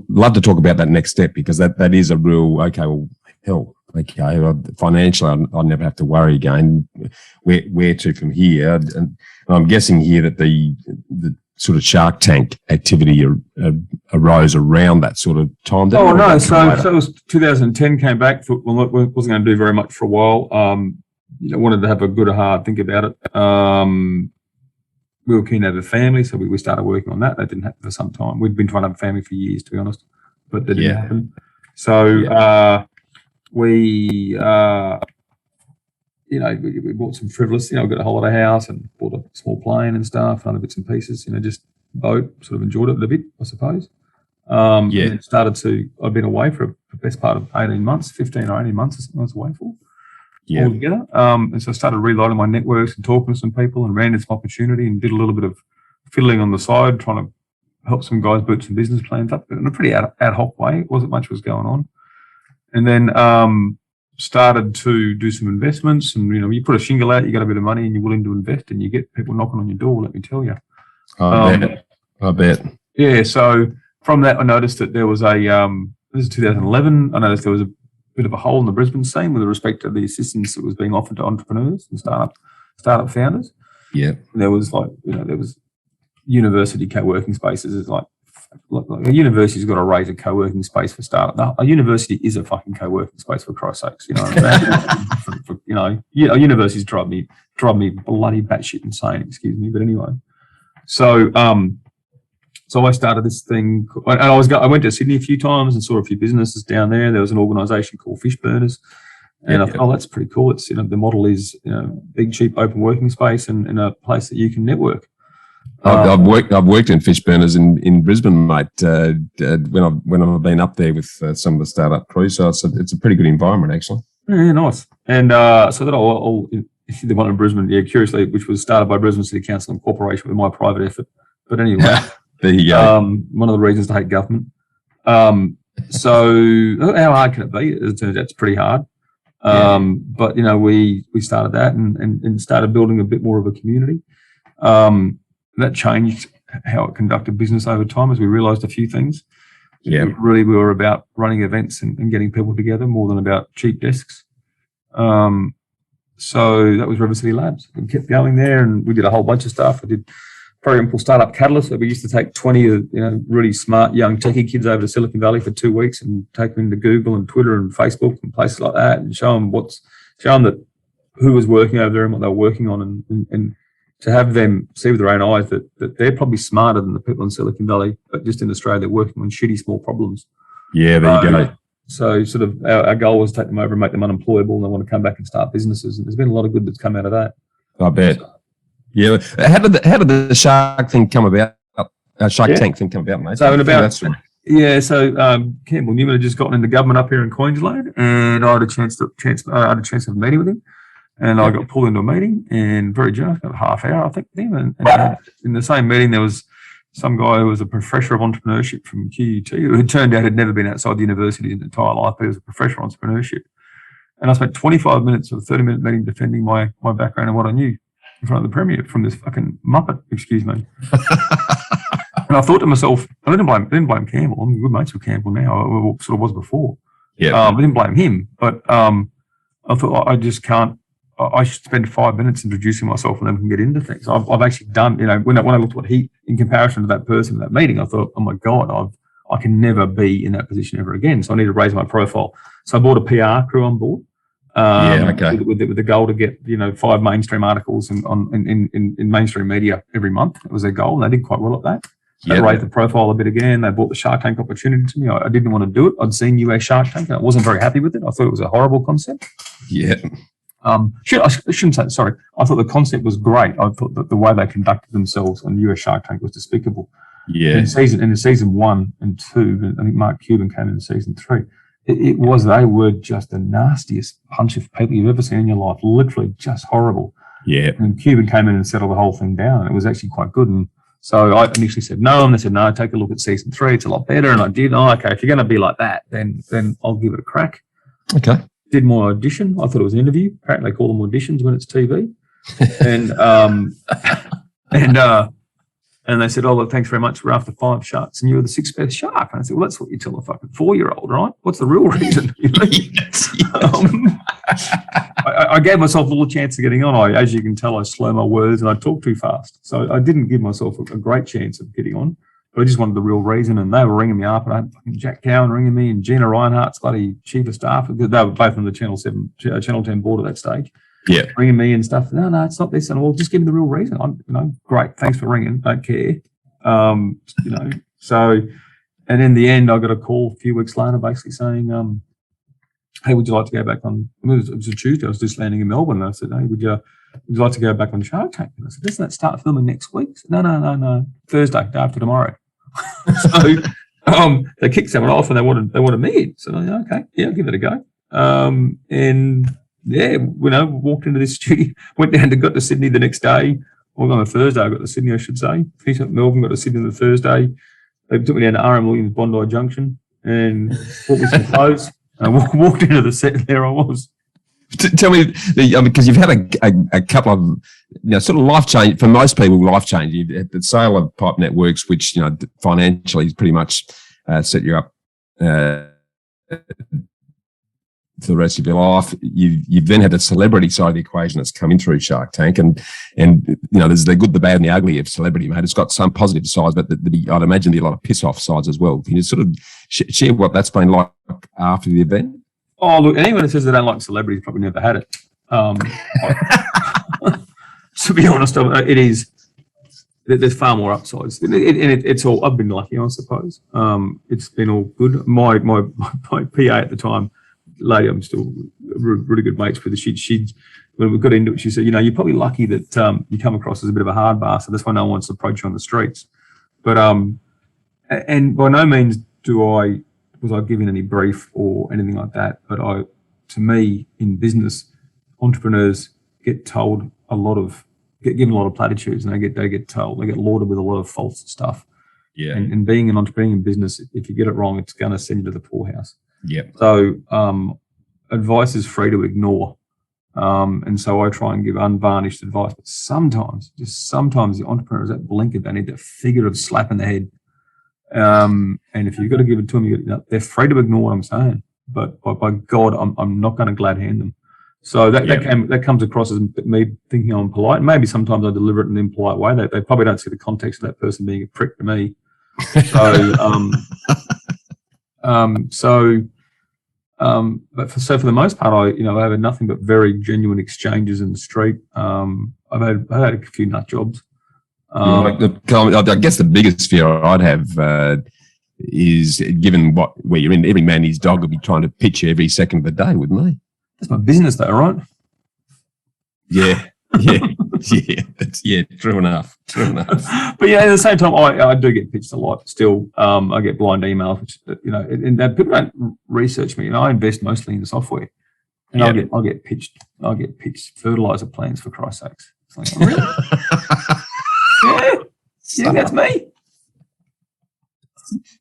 love to talk about that next step, because that is a real, financially, I'll never have to worry again. Where to from here? And I'm guessing here that the sort of Shark Tank activity arose around that sort of time. So it was 2010, came back, thought, well, look, wasn't going to do very much for a while. Wanted to have a good hard think about it. We were keen to have a family, so we started working on that. That didn't happen for some time. We'd been trying to have a family for years, to be honest, but that didn't happen. So we bought some frivolous, got a holiday house and bought a small plane and stuff, other bits and pieces, just boat, sort of enjoyed it a bit, I suppose. And then I'd been away for the best part of 18 months, 15 or 18 months or something I was away for. Altogether. And so I started reloading my networks and talking to some people, and ran into some opportunity and did a little bit of fiddling on the side, trying to help some guys boot some business plans up in a pretty ad hoc way. It wasn't much was going on. and then started to do some investments. And you put a shingle out, you got a bit of money, and you're willing to invest, and you get people knocking on your door. Let me tell you. I bet. Yeah. So from that, I noticed that there was this is 2011. I noticed there was a bit of a hole in the Brisbane scene with respect to the assistance that was being offered to entrepreneurs and startup founders. Yeah. There was there was university co-working spaces. It's like a university's got to raise a co-working space for startup. No, a university is a fucking co-working space, for Christ's sakes. Universities drive me bloody batshit insane. Excuse me, but anyway. So I started this thing, and I went to Sydney a few times and saw a few businesses down there. There was an organisation called Fish Burners, and I thought, that's pretty cool. It's the model is big, cheap, open working space and a place that you can network. I've worked in Fish Burners in Brisbane, mate. When I've been up there with some of the startup crew, so it's a pretty good environment actually. Yeah, nice. And so that I'll the one in Brisbane, curiously, which was started by Brisbane City Council in cooperation with my private effort. But anyway. There you go. One of the reasons to hate government. So how hard can it be? It turns out it's pretty hard. But we started that and started building a bit more of a community. That changed how it conducted business over time as we realised a few things. Yeah. Really, we were about running events and getting people together more than about cheap desks. So that was River City Labs. We kept going there, and we did a whole bunch of stuff. I did program called Startup Catalyst, where we used to take 20 of really smart young techie kids over to Silicon Valley for 2 weeks and take them into Google and Twitter and Facebook and places like that, and show them that who was working over there and what they were working on, and to have them see with their own eyes that they're probably smarter than the people in Silicon Valley, but just in Australia they're working on shitty small problems. Yeah, there you go. So sort of our goal was to take them over and make them unemployable, and they want to come back and start businesses. And there's been a lot of good that's come out of that. I bet. Yeah. How did the Shark thing come about? Tank thing come about, mate? So Campbell Newman had just gotten into government up here in Queensland, and I had a chance of meeting with him. And I got pulled into a meeting, and very generous, about a half hour, I think, with him. And in the same meeting, there was some guy who was a professor of entrepreneurship from QUT, who it turned out had never been outside the university his entire life, but he was a professor of entrepreneurship. And I spent 25 minutes of a 30-minute meeting defending my background and what I knew in front of the Premier from this fucking muppet, excuse me. And I thought to myself, I didn't blame Campbell. I'm good mates with Campbell now. I sort of was before. Yeah. I didn't blame him, but I thought I just can't. I should spend 5 minutes introducing myself and then we can get into things. I've actually done, when I looked at what he, in comparison to that person in that meeting, I thought, oh my God, I can never be in that position ever again. So I need to raise my profile. So I brought a PR crew on board. With the goal to get 5 mainstream articles in mainstream media every month. It was their goal, and they did quite well at that. They raised the profile a bit again. They brought the Shark Tank opportunity to me. I didn't want to do it. I'd seen US Shark Tank, and I wasn't very happy with it. I thought it was a horrible concept. Yeah. I shouldn't say, sorry. I thought the concept was great. I thought that the way they conducted themselves on US Shark Tank was despicable. Yeah. In season 1 and 2, I think Mark Cuban came in season 3. They were just the nastiest bunch of people you've ever seen in your life. Literally just horrible. Yeah. And Cuban came in and settled the whole thing down, and it was actually quite good. And so I initially said no, and they said, no, take a look at season 3. It's a lot better. And I did. Oh, okay. If you're going to be like that, then I'll give it a crack. Okay. Did my audition. I thought it was an interview. Apparently they call them auditions when it's TV. And they said, oh, look, thanks very much. We're after 5 sharks, and you were the 6th best shark. And I said, well, that's what you tell a fucking 4-year-old, right? What's the real reason? I gave myself a little chance of getting on. As you can tell, I slow my words and I talk too fast. So I didn't give myself a great chance of getting on. But I just wanted the real reason, and they were ringing me up, and I had fucking Jack Cowan ringing me, and Gina Reinhardt's bloody chief of staff. They were both on the Channel 10 board at that stage. Yeah, ringing me and stuff. No, it's not this. And well, just give me the real reason. Great, thanks for ringing. Don't care. So, and in the end, I got a call a few weeks later, basically saying, "Hey, would you like to go back on?" It was a Tuesday. I was just landing in Melbourne, and I said, "Hey, would you like to go back on Shark Tank?" And I said, "Doesn't that start filming next week?" I said, No, Thursday, day after tomorrow. So they kicked someone off, and they wanted me in. So okay, yeah, I'll give it a go. Walked into this studio, went down got to Sydney the next day. Well, on a Thursday, I got to Sydney, I should say. Finished up Melbourne, got to Sydney on the Thursday. They took me down to R.M. Williams Bondi Junction and bought me some clothes. And I walked into the set, and there I was. Tell me, because you've had a couple of, sort of life change for most people, life changing. The sale of Pipe Networks, which financially is pretty much set you up for the rest of your life. You've then had the celebrity side of the equation that's come in through Shark Tank, and there's the good, the bad, and the ugly of celebrity, mate. It's got some positive sides, but I'd imagine there'd be a lot of piss off sides as well. Can you sort of share what that's been like after the event? Oh, look, anyone who says they don't like celebrities probably never had it. To be honest, it is. There's far more upsides. It's all. I've been lucky, I suppose. It's been all good. My PA at the time, lady, I'm still really good mates with her. She when we got into it, she said, you're probably lucky that you come across as a bit of a hard bar, so that's why no one wants to approach you on the streets. But and by no means was I given any brief or anything like that. But to me, in business, entrepreneurs get told given a lot of platitudes, and they get lauded with a lot of false stuff. Yeah. And being an entrepreneur in business, if you get it wrong, it's going to send you to the poorhouse. Yeah. So advice is free to ignore. And so I try and give unvarnished advice. But sometimes the entrepreneurs that blink it, they need that figurative slap in the head. And if you've got to give it to them, they're free to ignore what I'm saying. But by God, I'm not going to glad hand them. So that comes across as me thinking I'm polite. And maybe sometimes I deliver it in an impolite way. They probably don't see the context of that person being a prick to me. But for the most part, I've had nothing but very genuine exchanges in the street. I've had a few nut jobs. I guess the biggest fear I'd have is, given where you're in, every man and his dog would be trying to pitch you every second of the day, wouldn't they? That's my business, though, right? Yeah. True enough. But at the same time, I do get pitched a lot still. I get blind emails, which and people don't research me. I invest mostly in software, and I get pitched fertilizer plans, for Christ's sakes. It's like, oh, really? yeah, that's me.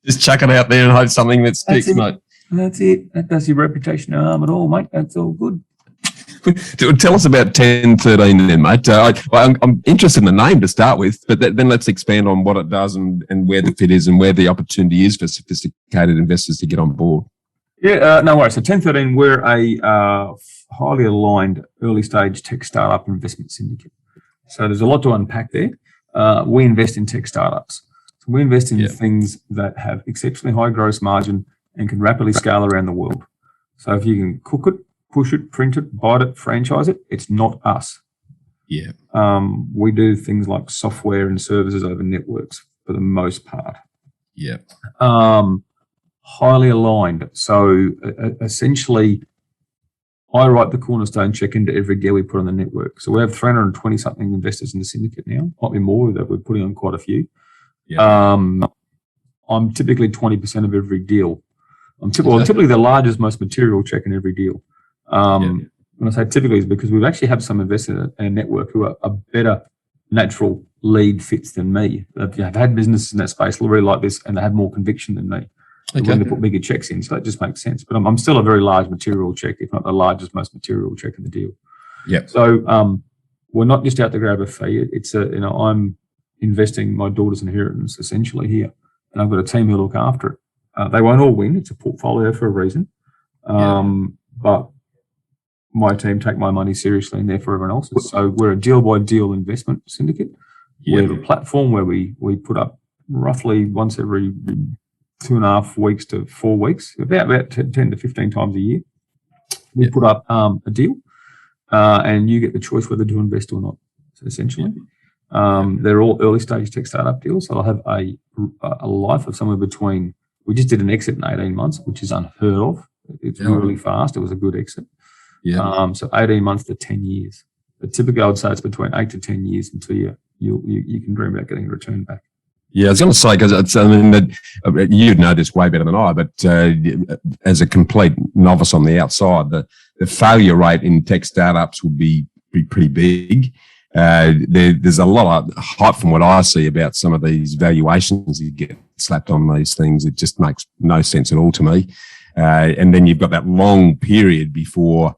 Just chuck it out there and hope something that sticks, mate. That's it. That does your reputation no harm at all, mate. That's all good. Tell us about 1013 then, mate. I'm interested in the name to start with, but then let's expand on what it does and where the fit is and where the opportunity is for sophisticated investors to get on board. Yeah, no worries. So 1013, we're a highly aligned early stage tech startup investment syndicate. So there's a lot to unpack there. We invest in tech startups. So we invest in things that have exceptionally high gross margin and can rapidly scale around the world. So if you can cook it, push it, print it, buy it, franchise it, it's not us. Yeah. We do things like software and services over networks for the most part. Yeah. Highly aligned. So essentially, I write the cornerstone check into every deal we put on the network. So we have 320 something investors in the syndicate now. Might be more, that we're putting on quite a few. Yeah. I'm typically 20% of every deal. I'm typically the largest, most material check in every deal. When I say typically, is because we've actually have some investors in a network who are better natural lead fits than me. They've had businesses in that space really like this, and they have more conviction than me. They're willing to put bigger checks in, so that just makes sense. But I'm still a very large material check, if not the largest, most material check in the deal. Yeah. So we're not just out to grab a fee. It's I'm investing my daughter's inheritance essentially here, and I've got a team who look after it. They won't all win. It's a portfolio for a reason. But my team take my money seriously, and therefore everyone else's. So we're a deal-by-deal investment syndicate. Yeah. We have a platform where we put up roughly once every 2.5 weeks to 4 weeks, about 10 to 15 times a year. We put up a deal, and you get the choice whether to invest or not, so essentially. They're all early-stage tech startup deals. So I'll have a life of somewhere between... We just did an exit in 18 months, which is unheard of. It's really fast. It was a good exit. Yeah. So 18 months to 10 years. But typically, I would say it's between 8 to 10 years until you can dream about getting a return back. Yeah, I was going to say, because you'd know this way better than I, but as a complete novice on the outside, the failure rate in tech startups would be pretty big. There's a lot of hype from what I see about some of these valuations you get slapped on these things. It just makes no sense at all to me. and then you've got that long period before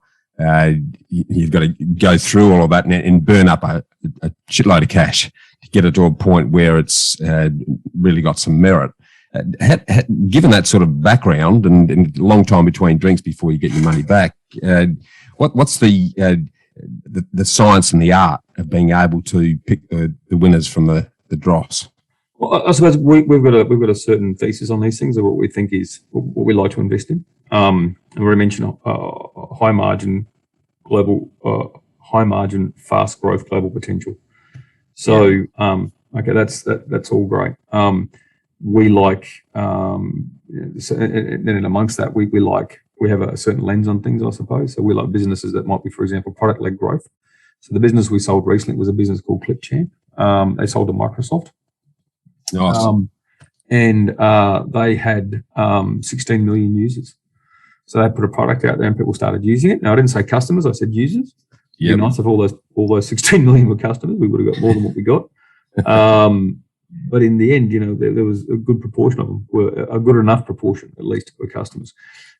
you've got to go through all of that and burn up a shitload of cash to get it to a point where it's really got some merit. Given that sort of background and long time between drinks before you get your money back, what's the science and the art of being able to pick the winners from the dross? Well, I suppose we've got a certain thesis on these things of what we think is what we like to invest in. And we mentioned high margin, fast growth, global potential. So okay, that's all great. We like, and then amongst that, we have a certain lens on things, I suppose. So we like businesses that might be, for example, product-led growth. So the business we sold recently was a business called Clipchamp. They sold to Microsoft. Nice. And they had 16 million users. So they put a product out there and people started using it. Now, I didn't say customers, I said users. Yeah. It'd be nice if all those 16 million were customers. We would have got more than what we got. But in the end, there was a good proportion of them, were a good enough proportion, at least, were customers.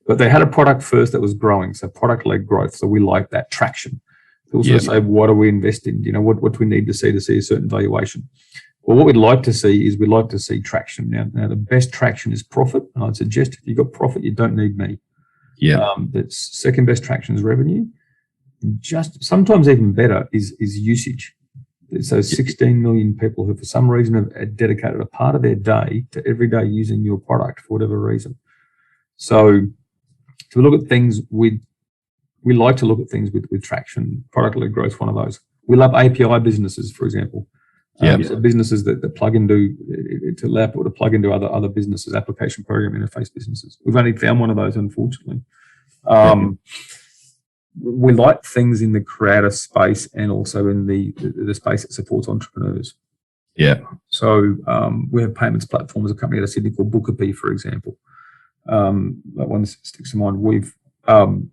But they had a product first that was growing, so product-led growth. So we like that traction. Also say, what do we invest in? What do we need to see a certain valuation? Well, what we'd like to see is traction. Now the best traction is profit. And I'd suggest if you've got profit, you don't need me. Yeah. That's second best traction is revenue. Just sometimes even better is usage. So 16 million people who for some reason have dedicated a part of their day to every day using your product for whatever reason. So to look at things we like to look at things with traction. Product-led growth, one of those. We love API businesses, for example. So businesses that plug into, to allow people to plug into other businesses, application program interface businesses. We've only found one of those, unfortunately. We like things in the creator space and also in the space that supports entrepreneurs. Yeah. So we have payments platforms, a company out of Sydney called Bookapy, for example. That one sticks to mind. We've found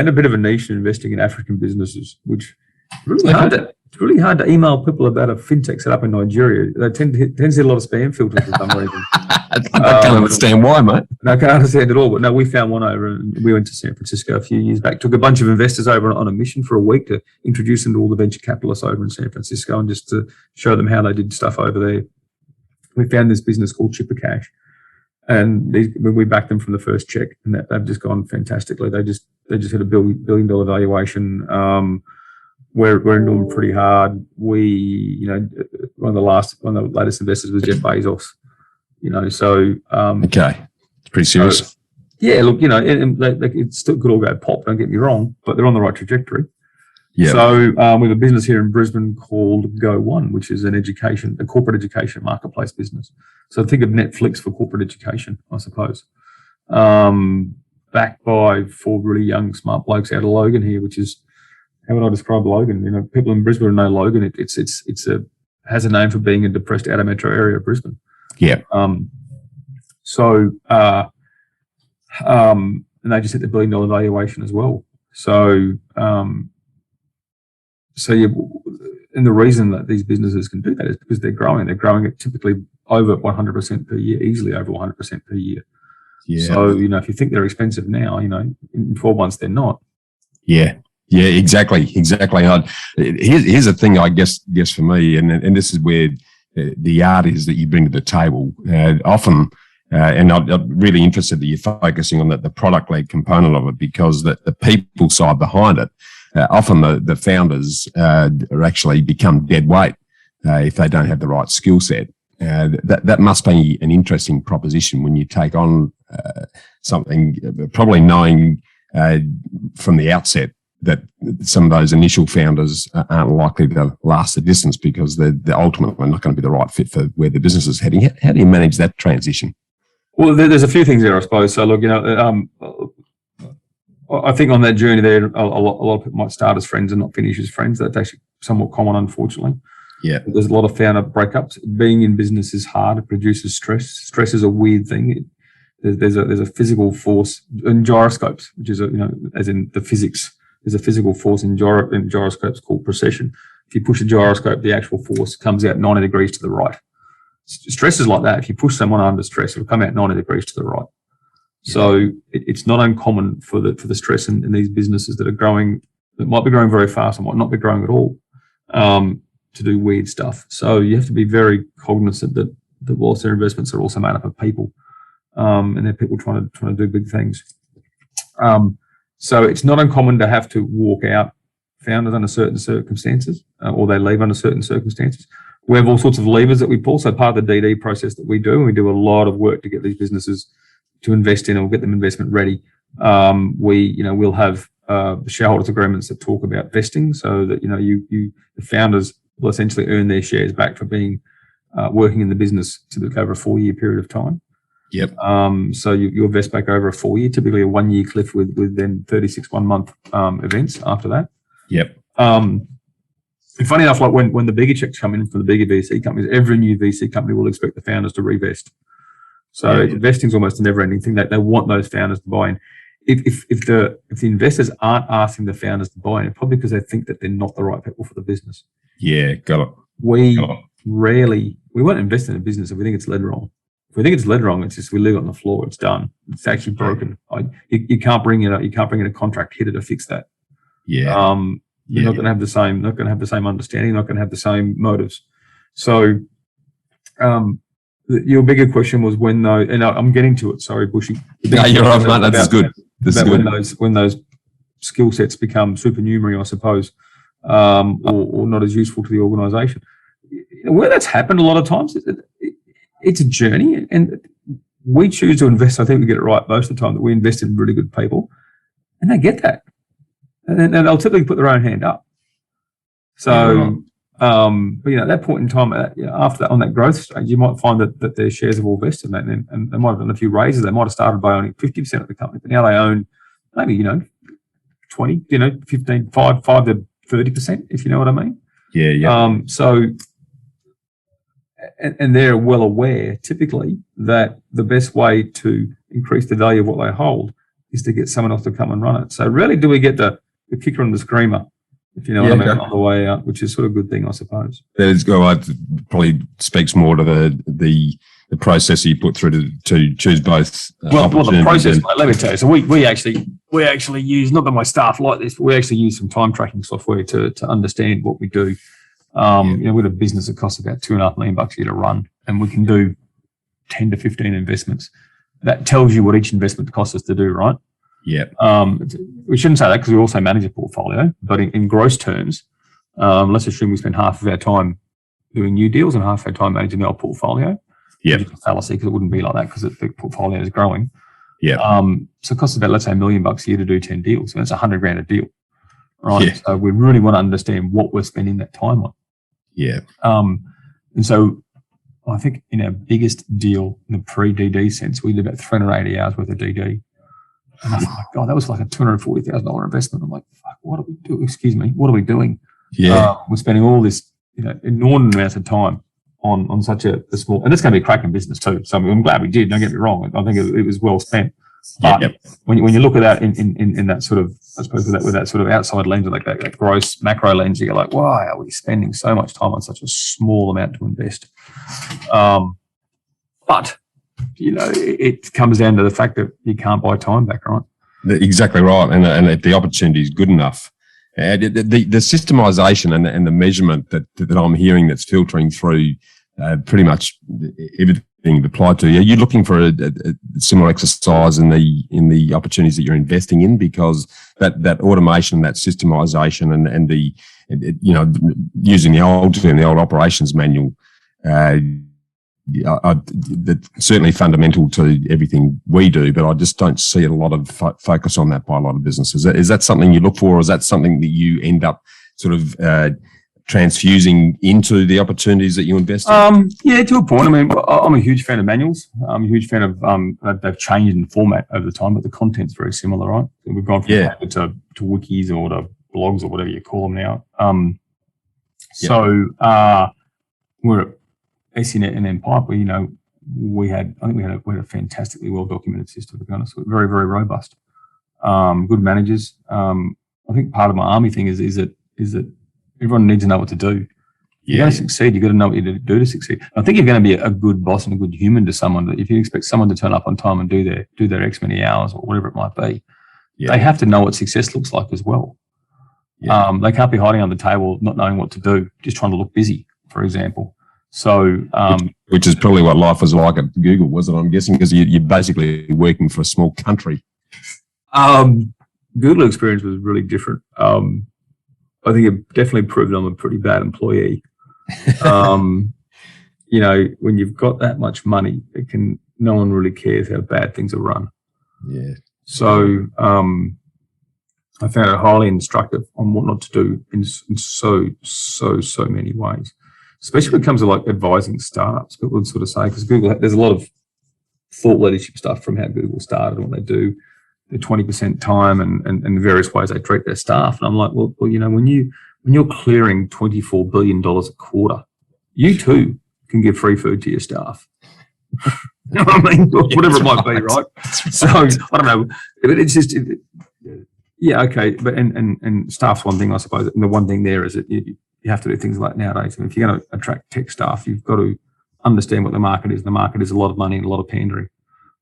a bit of a niche in investing in African businesses, which it's really hard to email people about a fintech set up in Nigeria. They tend to hit a lot of spam filters for some reason. I can't understand why, mate. No, I can't understand at all. But no, we found one over, and we went to San Francisco a few years back. Took a bunch of investors over on a mission for a week to introduce them to all the venture capitalists over in San Francisco and just to show them how they did stuff over there. We found this business called Chipper Cash, and we backed them from the first check, and they've just gone fantastically. They just hit $1 billion valuation. We're into them pretty hard. We, one of the latest investors was Jeff Bezos. Okay, it's pretty serious. So, yeah, look, and it still could all go pop. Don't get me wrong, but they're on the right trajectory. Yeah. So we have a business here in Brisbane called Go1, which is a corporate education marketplace business. So think of Netflix for corporate education, I suppose. Backed by 4 really young, smart blokes out of Logan here, which is, how would I describe Logan? People in Brisbane know Logan. It has a name for being a depressed outer metro area of Brisbane. Yeah. And they just hit the $1 billion valuation as well. So and the reason that these businesses can do that is because they're growing. They're growing at typically over 100% per year, easily over 100% per year. Yeah. So, if you think they're expensive now, in 12 months they're not. Yeah. Yeah, exactly. Here's the thing, I guess for me, and this is where the art is that you bring to the table. Often, and I'm really interested that you're focusing on the product-led component of it, because the people side behind it, often the founders are actually become dead weight if they don't have the right skill set. That must be an interesting proposition when you take on something, probably knowing from the outset that some of those initial founders aren't likely to last the distance because they're ultimately not going to be the right fit for where the business is heading. How do you manage that transition? Well, there's a few things there, I suppose. So, look, I think on that journey there, a lot of people might start as friends and not finish as friends. That's actually somewhat common, unfortunately. Yeah. There's a lot of founder breakups. Being in business is hard. It produces stress. Stress is a weird thing. There's a physical force in gyroscopes, which is as in the physics. There's a physical force in gyroscopes called precession. If you push a gyroscope, the actual force comes out 90 degrees to the right. Stress is like that. If you push someone under stress, it'll come out 90 degrees to the right. So it's not uncommon for the stress in these businesses that are growing, that might be growing very fast and might not be growing at all, to do weird stuff. So you have to be very cognizant that whilst their investments are also made up of people, and they're people trying to do big things. So it's not uncommon to have to walk out founders under certain circumstances, or they leave under certain circumstances. We have all sorts of levers that we pull. So part of the DD process that we do, and we do a lot of work to get these businesses to invest in or get them investment ready. We'll have shareholders agreements that talk about vesting, so that the founders will essentially earn their shares back for being working in the business typically over a 4-year period of time. Yep. So you'll vest back over a 4-year, typically a 1-year cliff with then 36 1-month events after that. Yep. And funny enough, like when the bigger checks come in from the bigger VC companies, every new VC company will expect the founders to revest. So vesting is almost a never-ending thing. They want those founders to buy in. If the investors aren't asking the founders to buy in, it's probably because they think that they're not the right people for the business. Yeah, got it. We won't invest in a business if we think it's led wrong. If we think it's led wrong, it's just we leave it on the floor. It's done. It's actually broken. You can't bring in a contract hitter to fix that. Yeah. You're not going to have the same. Not going to have the same understanding. Not going to have the same motives. So, your bigger question was when though, and I'm getting to it. Sorry, Bushy. No, you're right, mate. That's good. This is good. When those skill sets become supernumerary, I suppose, or not as useful to the organisation. Where that's happened a lot of times, it's a journey, and we choose to invest. I think we get it right most of the time, that we invest in really good people, and they get that, and they'll typically put their own hand up. So, but at that point in time, after that, on that growth stage, you might find that their shares have all vested, and they might have done a few raises. They might have started by owning 50% of the company, but now they own maybe 20, 15, 5 to 30%, if you know what I mean. Yeah. So. And they're well aware, typically, that the best way to increase the value of what they hold is to get someone else to come and run it. So rarely do we get the kicker and the screamer, if you know what I mean, on the way out, which is sort of a good thing, I suppose. It probably speaks more to the process you put through to choose both. Well, the process, let me tell you. So we actually use, not that my staff like this, but we actually use some time tracking software to understand what we do. We have a business that costs about $2.5 million a year to run, and we can do 10 to 15 investments. That tells you what each investment costs us to do, right? Yeah. We shouldn't say that because we also manage a portfolio, but in gross terms, let's assume we spend half of our time doing new deals and half of our time managing our portfolio. Yeah. Which is a fallacy, because it wouldn't be like that because the portfolio is growing. Yeah. So it costs about, let's say, $1 million a year to do 10 deals. So that's $100,000 a deal, right? Yeah. So we really want to understand what we're spending that time on. Yeah. And so I think in our biggest deal in the pre-DD sense, we did about 380 hours worth of DD. And I thought, God, that was like a $240,000 investment. I'm like, fuck, what are we doing? Excuse me, what are we doing? Yeah. We're spending all this, inordinate amounts of time on such a small, and it's going to be a cracking business too. So I'm glad we did. Don't get me wrong. I think it was well spent. But when you look at that in that sort of, I suppose with that sort of outside lens, or like that gross macro lens, you're like, why are we spending so much time on such a small amount to invest? But it comes down to the fact that you can't buy time back, right? Exactly right, and if the opportunity is good enough, the systemization and the measurement that I'm hearing that's filtering through pretty much everything applied to you. You're looking for a similar exercise in the opportunities that you're investing in, because that automation, that systemization, and the using the old operations manual, that's certainly fundamental to everything we do. But I just don't see a lot of focus on that by a lot of businesses. Is that something you look for, or is that something that you end up sort of transfusing into the opportunities that you invest in? Yeah, to a point. I mean, I'm a huge fan of manuals. I'm a huge fan of they've changed in format over the time, but the content's very similar, right? So we've gone from paper to wikis or to blogs or whatever you call them now. We're at SENet and then Pipe, where we had a fantastically well documented system, to be honest. Very, very robust. Good managers. I think part of my army thing is that everyone needs to know what to do. You're going to succeed. You've got to know what you need to do to succeed. I think you're going to be a good boss and a good human to someone. That if you expect someone to turn up on time and do their X many hours or whatever it might be, they have to know what success looks like as well. They can't be hiding on the table, not knowing what to do, just trying to look busy, for example. So, which is probably what life was like at Google, wasn't it? I'm guessing, because you're basically working for a small country. Google experience was really different. I think it definitely proved I'm a pretty bad employee. You know, when you've got that much money, no one really cares how bad things are run. Yeah. So I found it highly instructive on what not to do in so many ways, especially when it comes to like advising startups. People would sort of say, because Google, there's a lot of thought leadership stuff from how Google started and what they do, the 20% time and the various ways they treat their staff. And I'm like, well, you know, when you're clearing $24 billion a quarter, you too can give free food to your staff. You know what I mean? Whatever it might be, right? So I don't know, but it's just, okay. But and staff's one thing, I suppose. And the one thing there is that you have to do things like nowadays. And if you're going to attract tech staff, you've got to understand what the market is. The market is a lot of money and a lot of pandering.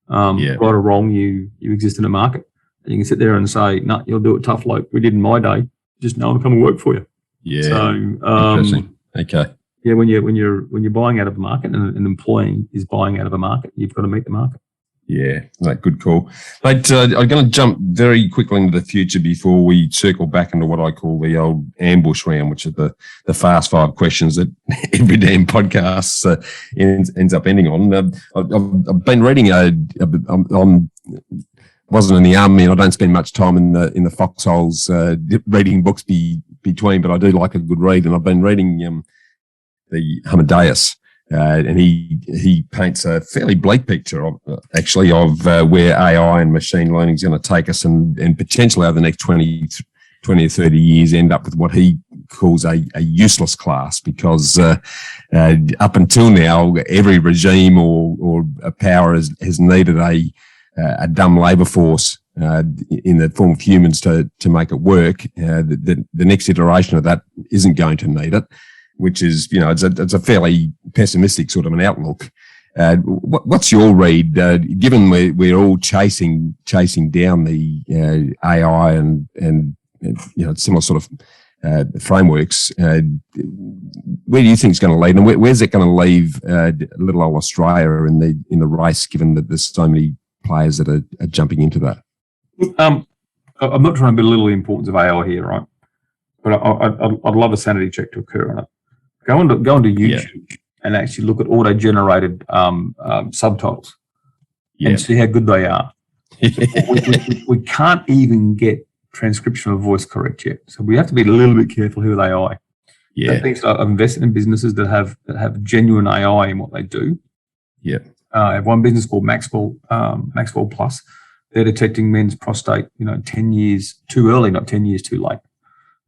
Right or wrong, you exist in a market. And you can sit there and say, "No, you'll do it tough like we did in my day. Just no one will come and work for you." Yeah. So interesting. Okay. Yeah, when you're buying out of a market and an employee is buying out of a market, you've got to meet the market. Yeah, good call. But I'm going to jump very quickly into the future before we circle back into what I call the old ambush round, which are the fast 5 questions that every damn podcast ends up ending on. I've been reading. I'm wasn't in the army, and I don't spend much time in the foxholes reading books between, but I do like a good read, and I've been reading the Amadeus. And he paints a fairly bleak picture of where AI and machine learning is going to take us, and potentially over the next 20 or 30 years end up with what he calls a useless class, because up until now every regime or a power has needed a dumb labour force in the form of humans to make it work. The next iteration of that isn't going to need it, which is, you know, it's a fairly pessimistic sort of an outlook. What's your read, given we're all chasing down the AI and you know, similar sort of frameworks? Where do you think it's going to lead, and where's it going to leave little old Australia in the race, given that there's so many players that are jumping into that? I'm not trying to belittle the importance of AI here, right? But I'd love a sanity check to occur on it. Go onto YouTube and actually look at auto-generated subtitles and see how good they are. we can't even get transcription of voice correct yet, so we have to be a little bit careful who they are. Yeah, I've invested in businesses that have genuine AI in what they do. Yeah, I have one business called Maxwell Plus. They're detecting men's prostate, 10 years too early, not 10 years too late,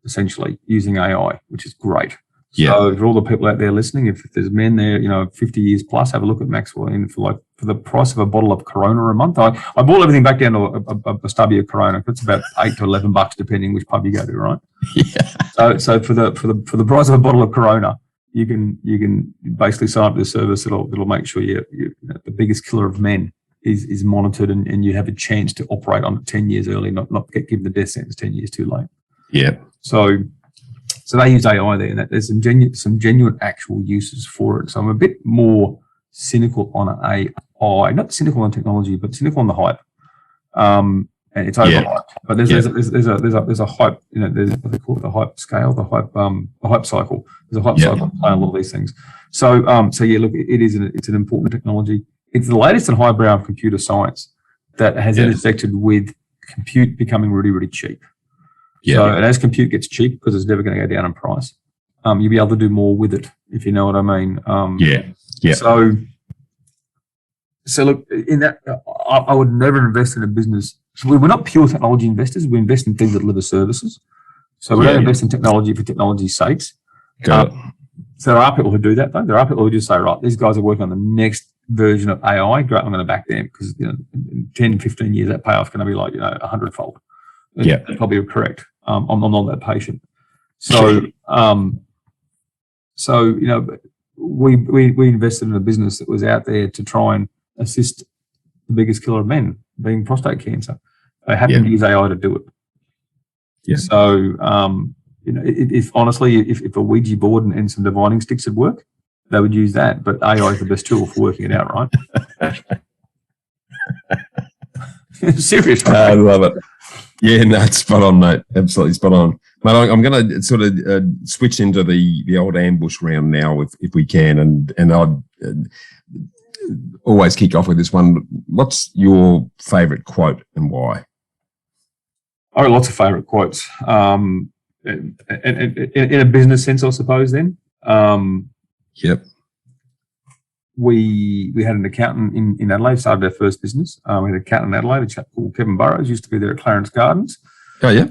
essentially using AI, which is great. Yeah. So for all the people out there listening, if there's men there, 50 years plus, have a look at Maxwell. And for the price of a bottle of Corona a month, I bought everything back down to a stubby of Corona. It's about $8 to $11, depending which pub you go to, right? Yeah. So for the price of a bottle of Corona, you can basically sign up to the service. It'll make sure the biggest killer of men is monitored, and you have a chance to operate on it 10 years early, not get given the death sentence 10 years too late. Yeah. So they use AI there, and there's some genuine actual uses for it. So I'm a bit more cynical on AI, not cynical on technology, but cynical on the hype. And it's overhyped. But there's a hype. There's what they call it, the hype scale, the hype cycle. There's a hype cycle playing a lot of these things. So look, it's an important technology. It's the latest and highbrow of computer science that has intersected with compute becoming really, really cheap. Yeah. So, and as compute gets cheap, because it's never going to go down in price, you'll be able to do more with it, if you know what I mean. So look, in that, I would never invest in a business. We're not pure technology investors. We invest in things that deliver services. So we don't invest in technology for technology's sakes. So there are people who do that, though. There are people who just say, right, these guys are working on the next version of AI. Great, I'm going to back them, because in 10, 15 years, that payoff's going to be like 100-fold. Yeah, that's probably correct. I'm not that patient. So, So, we invested in a business that was out there to try and assist the biggest killer of men, being prostate cancer. They happened to use AI to do it. Yeah. So, if honestly, if a Ouija board and some divining sticks would work, they would use that. But AI is the best tool for working it out, right? Serious, right? I love it. Yeah, no, it's spot on, mate. Absolutely spot on. Mate, I'm going to sort of switch into the old ambush round now, if we can, and I'd always kick off with this one. What's your favourite quote and why? I got lots of favourite quotes. In a business sense, I suppose. Then, yep. We had an accountant in Adelaide, started our first business. We had an accountant in Adelaide, a chap called Kevin Burrows, used to be there at Clarence Gardens. Oh, yeah.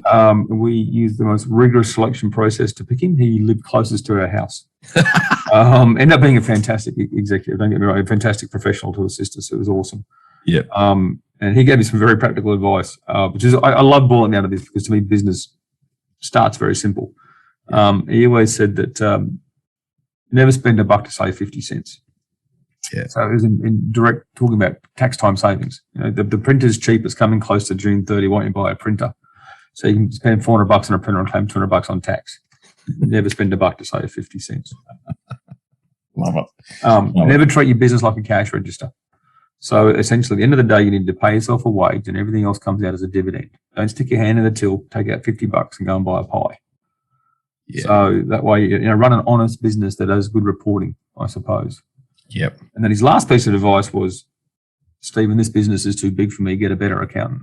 We used the most rigorous selection process to pick him. He lived closest to our house. Ended up being a fantastic executive, don't get me wrong, a fantastic professional to assist us. It was awesome. Yeah. And he gave me some very practical advice, which is, I love boiling down to this because to me, business starts very simple. He always said that never spend a buck to save 50 cents. Yeah. So it was in direct talking about tax time savings. The printer's cheap. It's coming close to June 30. Why don't you buy a printer? So you can spend $400 on a printer and claim $200 on tax. Never spend a buck to save 50 cents. Love it. Never treat your business like a cash register. So essentially, at the end of the day, you need to pay yourself a wage and everything else comes out as a dividend. Don't stick your hand in the till, take out $50 and go and buy a pie. Yeah. So that way, run an honest business that has good reporting, I suppose. Yep. And then his last piece of advice was, Stephen, this business is too big for me. Get a better accountant.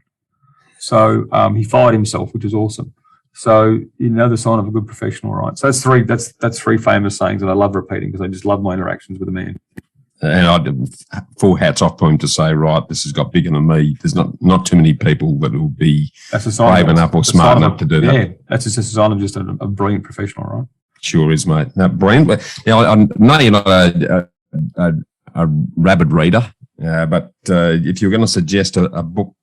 So he fired himself, which was awesome. So the sign of a good professional, right? So that's three famous sayings that I love repeating because I just love my interactions with a man. And I full hats off to him to say, right, this has got bigger than me. There's not too many people that will be brave enough or smart enough to do that. Yeah, that's just a sign of just a brilliant professional, right? Sure is, mate. No, brilliant. But I know you're not a rabid reader, but if you're going to suggest a book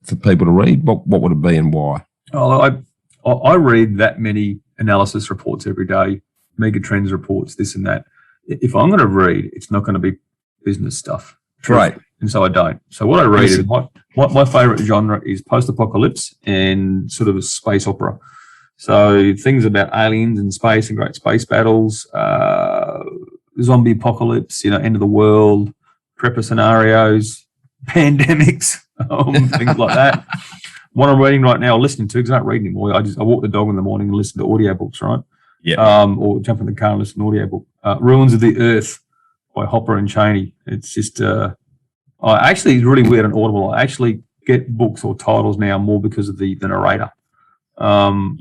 for people to read, what would it be and why? Oh, I read that many analysis reports every day, mega trends reports, this and that. If I'm going to read, it's not going to be business stuff. Right. And so I don't. So what I read is my favorite genre is post-apocalypse and sort of a space opera. So things about aliens and space and great space battles, zombie apocalypse, end of the world, prepper scenarios, pandemics, things like that. What I'm reading right now, or listening to, because I don't read anymore. I walk the dog in the morning and listen to audiobooks, right? Yeah. Or jump in the car and listen to an audiobook. Ruins of the Earth by Hopper and Cheney. It's just, it's really weird on Audible. I actually get books or titles now more because of the narrator. R.C.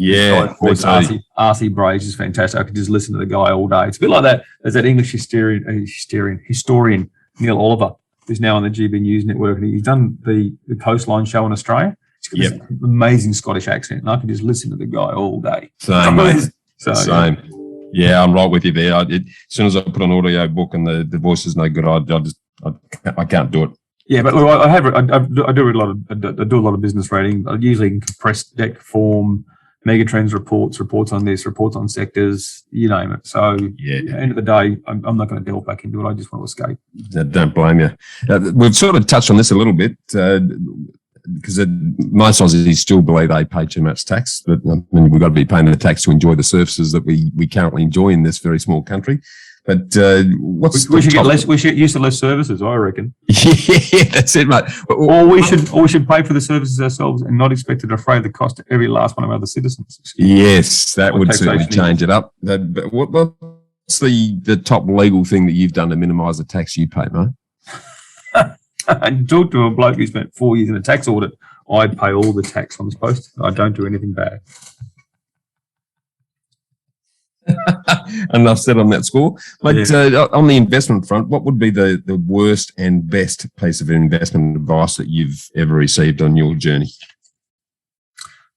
Braze is fantastic. I could just listen to the guy all day. It's a bit like that. There's that English historian Neil Oliver, who's now on the GB News Network, and he's done the Coastline show in Australia. He's got this amazing Scottish accent, and I can just listen to the guy all day. Same, mate. Same. Yeah, I'm right with you there. As soon as I put an audio book and the voice is no good, I can't do it. Yeah, but look, I do a lot of business reading. I usually in compressed deck form, megatrends reports on this, reports on sectors, you name it. So at the end of the day, I'm not going to delve back into it. I just want to escape. Don't blame you. We've sort of touched on this a little bit because most Aussies still believe they pay too much tax, but we've got to be paying the tax to enjoy the services that we currently enjoy in this very small country. But we should get used to less services, I reckon. Yeah, that's it, mate. Or we should pay for the services ourselves and not expect to defray the cost to every last one of our other citizens. Yes, that would certainly change it up. But what's the top legal thing that you've done to minimise the tax you pay, mate? And talk to a bloke who spent 4 years in a tax audit. I pay all the tax I'm supposed to. I don't do anything bad. Enough said on that score. But on the investment front, what would be the worst and best piece of investment advice that you've ever received on your journey?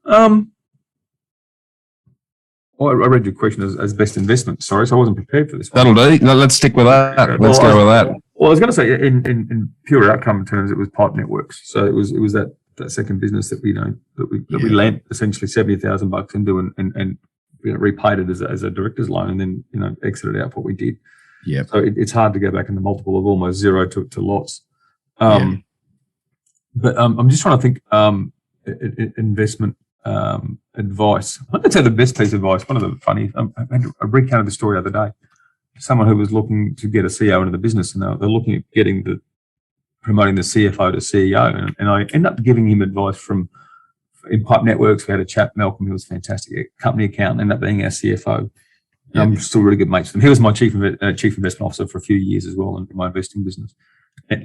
Well, I read your question as best investment. Sorry, so I wasn't prepared for this one. That'll do. No, let's stick with that. Let's go with that. Well, I was going to say in pure outcome terms, it was Pipe Networks. So it was that second business that we lent essentially $70,000 into and repaid it as a director's loan, and then exited out what we did. Yeah. So it's hard to go back in the multiple of almost zero to lots. But I'm just trying to think investment advice. I'd say the best piece of advice. One of the funny. I recounted the story the other day. Someone who was looking to get a CEO into the business, and they're looking at promoting the CFO to CEO, and I ended up giving him advice from in Pipe Networks. We had a chap, Malcolm, who was fantastic, a company accountant, ended up being our CFO. Yep. I'm still really good mates with him. He was my chief investment officer for a few years as well in my investing business. He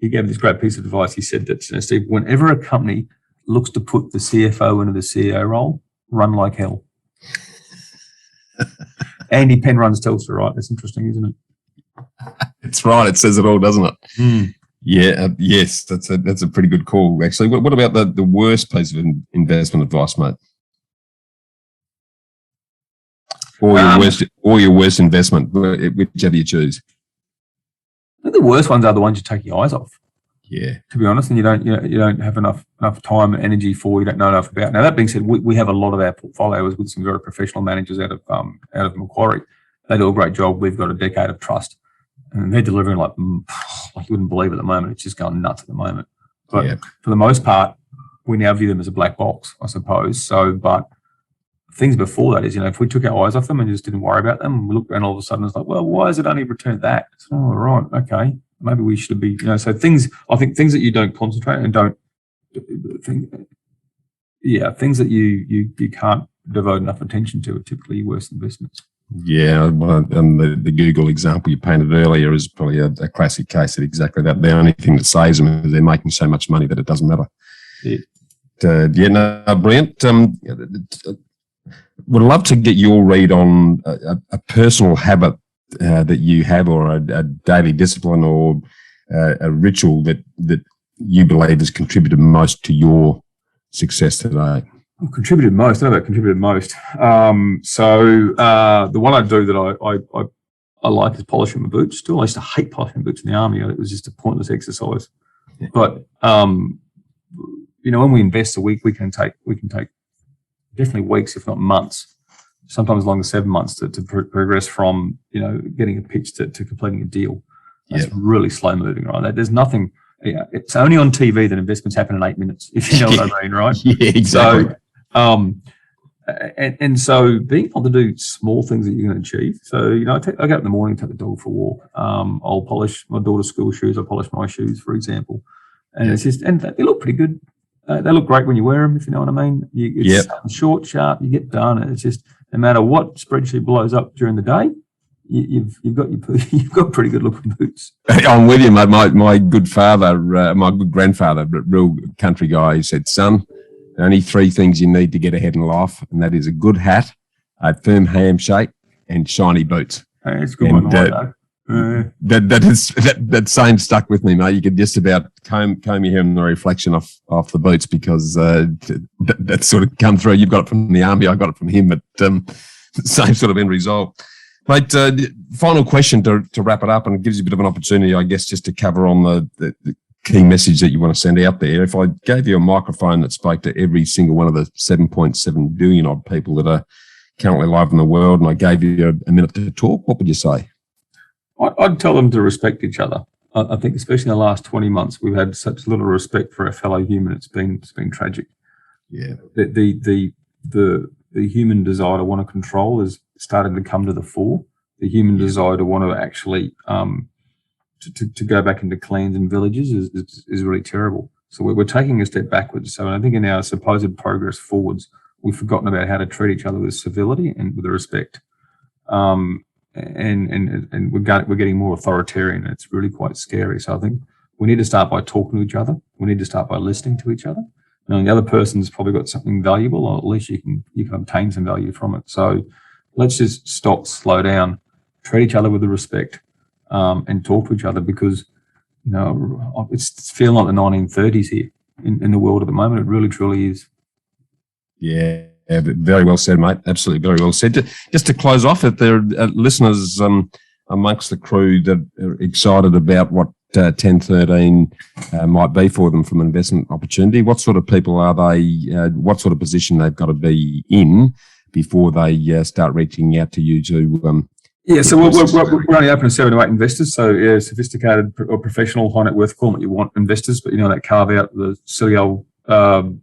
gave me this great piece of advice. He said that, Steve, whenever a company looks to put the CFO into the CEO role, run like hell. Andy Penn runs Telstra, right? That's interesting, isn't it? It's right. It says it all, doesn't it? Yeah. Yes, that's a pretty good call, actually. What about the worst piece of investment advice, mate? Or your worst investment, whichever you choose. I think the worst ones are the ones you take your eyes off. Yeah. To be honest, and you don't have enough time and energy for, you don't know enough about. Now that being said, we have a lot of our portfolios with some very professional managers out of Macquarie. They do a great job. We've got a decade of trust, and they're delivering like you wouldn't believe at the moment. It's just going nuts at the moment. But for the most part, we now view them as a black box, I suppose. So, but things before that is, if we took our eyes off them and just didn't worry about them, we look and all of a sudden it's like, well, why has it only returned that? It's, oh, right, okay. Maybe we should be, so things that you don't concentrate and don't think, things that you can't devote enough attention to are typically worse investments. Yeah, well, and the Google example you painted earlier is probably a classic case of exactly that. The only thing that saves them is they're making so much money that it doesn't matter. Yeah. Brilliant. Would love to get your read on a personal habit that you have, or a daily discipline, or a ritual that you believe has contributed most to your success today. I've contributed most. I don't know about contributed most. The one I do that I like is polishing my boots. Still, I used to hate polishing boots in the army. It was just a pointless exercise. Yeah. But when we invest, we can take definitely weeks, if not months, sometimes as long as 7 months to progress from, getting a pitch to completing a deal. That's really slow moving, right? There's nothing, it's only on TV that investments happen in 8 minutes, if you know what I mean, right? Yeah, exactly. So being able to do small things that you're going to achieve. So, I get up in the morning, take the dog for a walk. I'll polish my daughter's school shoes. I polish my shoes, for example. And it's just, and they look pretty good. They look great when you wear them, if you know what I mean. It's short, sharp, you get done. It's just, no matter what spreadsheet blows up during the day, you've got pretty good looking boots. I'm with you, mate. My good father, my good grandfather, real country guy, he said, son, only 3 things you need to get ahead in life, and that is a good hat, a firm handshake, and shiny boots. Hey, it's a good one. That saying stuck with me, mate. You could just about comb your hair in the reflection off the boots, because that sort of come through. You've got it from the army, I got it from him, but same sort of end result. Mate, final question to wrap it up, and it gives you a bit of an opportunity, I guess, just to cover on the key message that you want to send out there. If I gave you a microphone that spoke to every single one of the 7.7 billion odd people that are currently alive in the world, and I gave you a minute to talk, what would you say? I'd tell them to respect each other. I think, especially in the last 20 months, we've had such little respect for a fellow human. It's been tragic. Yeah. The human desire to want to control is starting to come to the fore. The human desire to want to actually to go back into clans and villages is really terrible. So we're taking a step backwards. So I think in our supposed progress forwards, we've forgotten about how to treat each other with civility and with respect. And we're getting more authoritarian. It's really quite scary. So I think we need to start by talking to each other. We need to start by listening to each other. And the other person's probably got something valuable, or at least you can obtain some value from it. So let's just stop, slow down, treat each other with the respect, and talk to each other, because it's feeling like the 1930s here in the world at the moment. It really truly is. Yeah. Yeah, very well said, mate. Absolutely, very well said. Just to close off, if there are listeners amongst the crew that are excited about what 1013 might be for them from an investment opportunity, what sort of people are they? What sort of position they've got to be in before they start reaching out to you to? So we're only open to 7 to 8 investors. So sophisticated or professional, high net worth, call them what you want, investors, but that carve out the silly old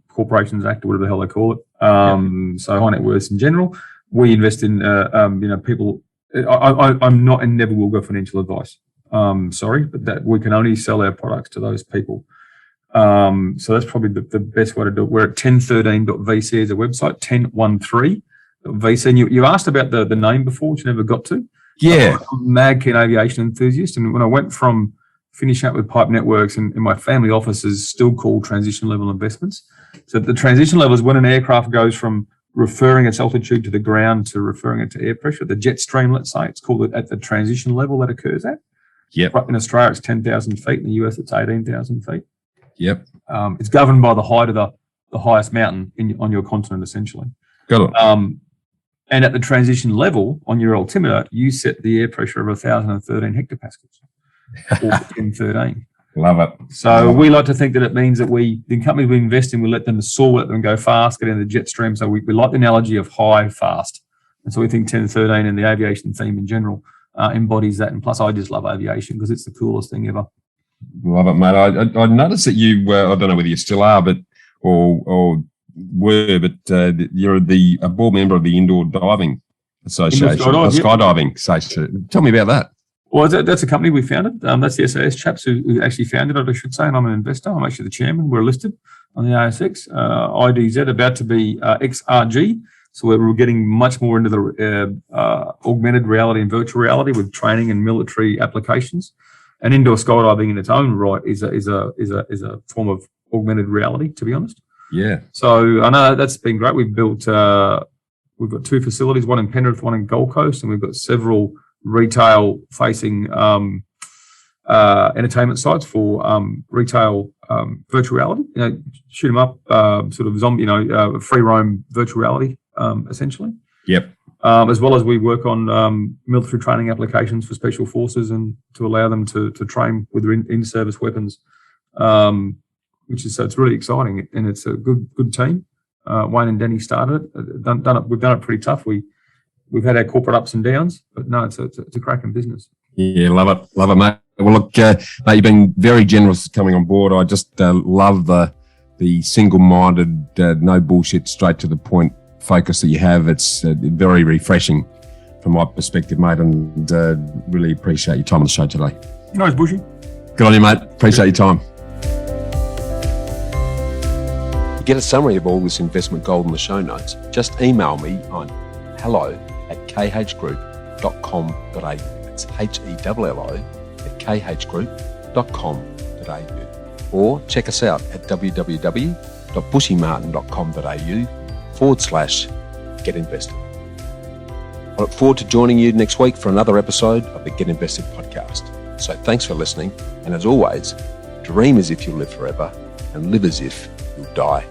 Corporations Act or whatever the hell they call it. So high net worths in general. We invest in people. I'm not and never will go financial advice. Sorry, but that we can only sell our products to those people. So that's probably the best way to do it. We're at 1013.vc as a website, 1013.vc. And you asked about the name before, which you never got to. Yeah. I'm a mad keen aviation enthusiast. And when I went from finishing up with Pipe Networks and my family office is still called Transition Level Investments. So the transition level is when an aircraft goes from referring its altitude to the ground to referring it to air pressure, the jet stream, let's say, it's called at the transition level that occurs at. Yep. Right in Australia, it's 10,000 feet. In the US, it's 18,000 feet. Yep. It's governed by the height of the highest mountain on your continent, essentially. Got it. And at the transition level on your altimeter, you set the air pressure of 1,013 hectopascals, or 1013. Love it. So we like to think that it means that the companies we invest in, we let them soar, let them go fast, get into the jet stream. So we like the analogy of high, fast. And so we think 1013 and the aviation theme in general embodies that. And plus, I just love aviation because it's the coolest thing ever. Love it, mate. I noticed that you, I don't know whether you still are, but or were, but you're a board member of the Indoor Diving Association, Skydiving Association. Tell me about that. Well, that's a company we founded. That's the SAS chaps who actually founded it, I should say, and I'm an investor. I'm actually the chairman. We're listed on the ASX. IDZ, about to be XRG. So we're getting much more into the augmented reality and virtual reality with training and military applications. And indoor skydiving in its own right is a form of augmented reality, to be honest. Yeah. So I know that's been great. We've built, we've got 2 facilities, one in Penrith, one in Gold Coast, and we've got several retail-facing entertainment sites for retail virtual reality. Shoot them up, sort of zombie, free roam virtual reality, essentially. Yep. As well as we work on military training applications for special forces and to allow them to train with their in-service weapons, which is so it's really exciting and it's a good team. Wayne and Danny started it. We've done it pretty tough. We've had our corporate ups and downs, but no, it's a cracking business. Yeah, love it, mate. Well, look, mate, you've been very generous coming on board. I just love the single-minded, no bullshit, straight to the point focus that you have. It's very refreshing from my perspective, mate, and really appreciate your time on the show today. Nice, Bushy. Good on you, mate. Appreciate your time. To get a summary of all this investment gold in the show notes, just email me on hello@khgroup.com.au. That's HELLO@khgroup.com.au. Or check us out at www.bushymartin.com.au/Get Invested. I look forward to joining you next week for another episode of the Get Invested podcast. So thanks for listening. And as always, dream as if you'll live forever and live as if you'll die